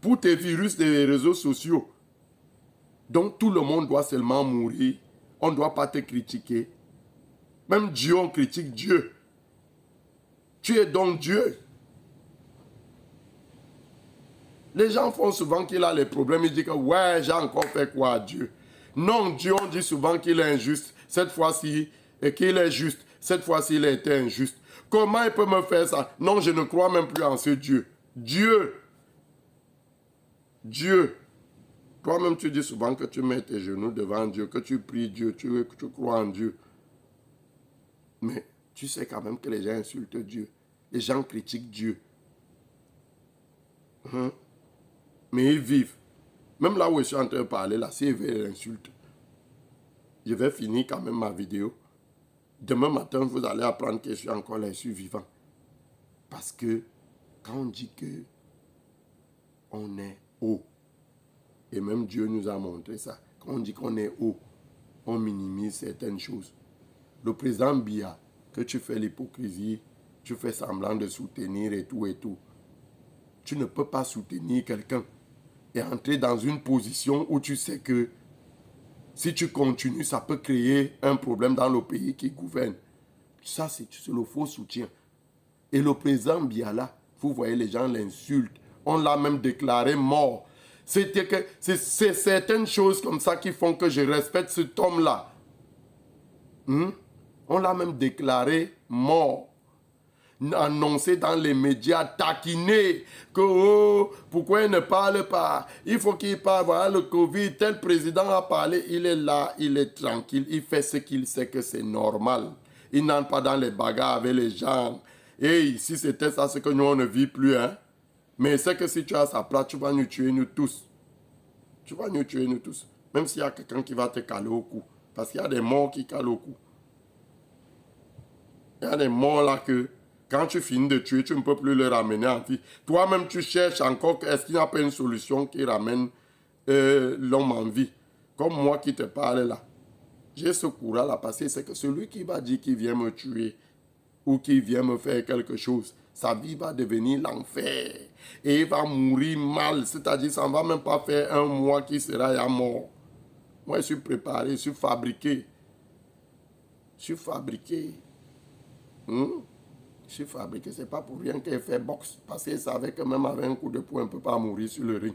Pour tes virus des réseaux sociaux, donc tout le monde doit seulement mourir. On ne doit pas te critiquer. Même Dieu, on critique Dieu. Tu es donc Dieu. Les gens font souvent qu'il a les problèmes. Ils disent que ouais, j'ai encore fait quoi à Dieu? Non, Dieu, on dit souvent qu'il est injuste. Cette fois-ci, et qu'il est juste. Cette fois-ci, il a été injuste. Comment il peut me faire ça? Non, je ne crois même plus en ce Dieu. Dieu. Dieu. Toi-même, tu dis souvent que tu mets tes genoux devant Dieu, que tu pries Dieu, tu crois en Dieu. Mais tu sais quand même que les gens insultent Dieu. Les gens critiquent Dieu. Mais ils vivent. Même là où je suis en train de parler, là, si je vais l'insulte, je vais finir quand même ma vidéo. Demain matin, vous allez apprendre que je suis encore là, je suis vivant. Parce que quand on dit que on est haut, et même Dieu nous a montré ça, quand on dit qu'on est haut, on minimise certaines choses. Le président Biya, que tu fais l'hypocrisie, tu fais semblant de soutenir et tout et tout. Tu ne peux pas soutenir quelqu'un et entrer dans une position où tu sais que si tu continues, ça peut créer un problème dans le pays qui gouverne. Ça, c'est le faux soutien. Et le président Biya là, vous voyez, les gens l'insultent. On l'a même déclaré mort. C'est certaines choses comme ça qui font que je respecte cet homme-là. On l'a même déclaré mort. Annoncé dans les médias, taquiné, que oh, pourquoi il ne parle pas? Il faut qu'il parle, voilà le Covid, tel président a parlé, il est là, il est tranquille, il fait ce qu'il sait que c'est normal. Il n'entre pas dans les bagarres avec les gens. Et si c'était ça, c'est que nous, on ne vit plus, hein. Mais c'est que si tu as sa place, tu vas nous tuer, nous tous. Tu vas nous tuer, nous tous. Même s'il y a quelqu'un qui va te caler au cou. Parce qu'il y a des morts qui calent au cou. Il y a des morts là que, quand tu finis de tuer, tu ne peux plus le ramener en vie. Toi-même, tu cherches encore, est-ce qu'il n'y a pas une solution qui ramène l'homme en vie? Comme moi qui te parle là. J'ai ce courage là parce que c'est que celui qui va dire qu'il vient me tuer ou qui vient me faire quelque chose, sa vie va devenir l'enfer. Et il va mourir mal. C'est-à-dire, ça ne va même pas faire un mois qu'il sera mort. Moi, je suis préparé, je suis fabriqué. Je suis fabriqué. Je suis fabriqué, c'est pas pour rien qu'il fait boxe. Parce qu'il savait que même avec un coup de poing, on ne peut pas mourir sur le ring.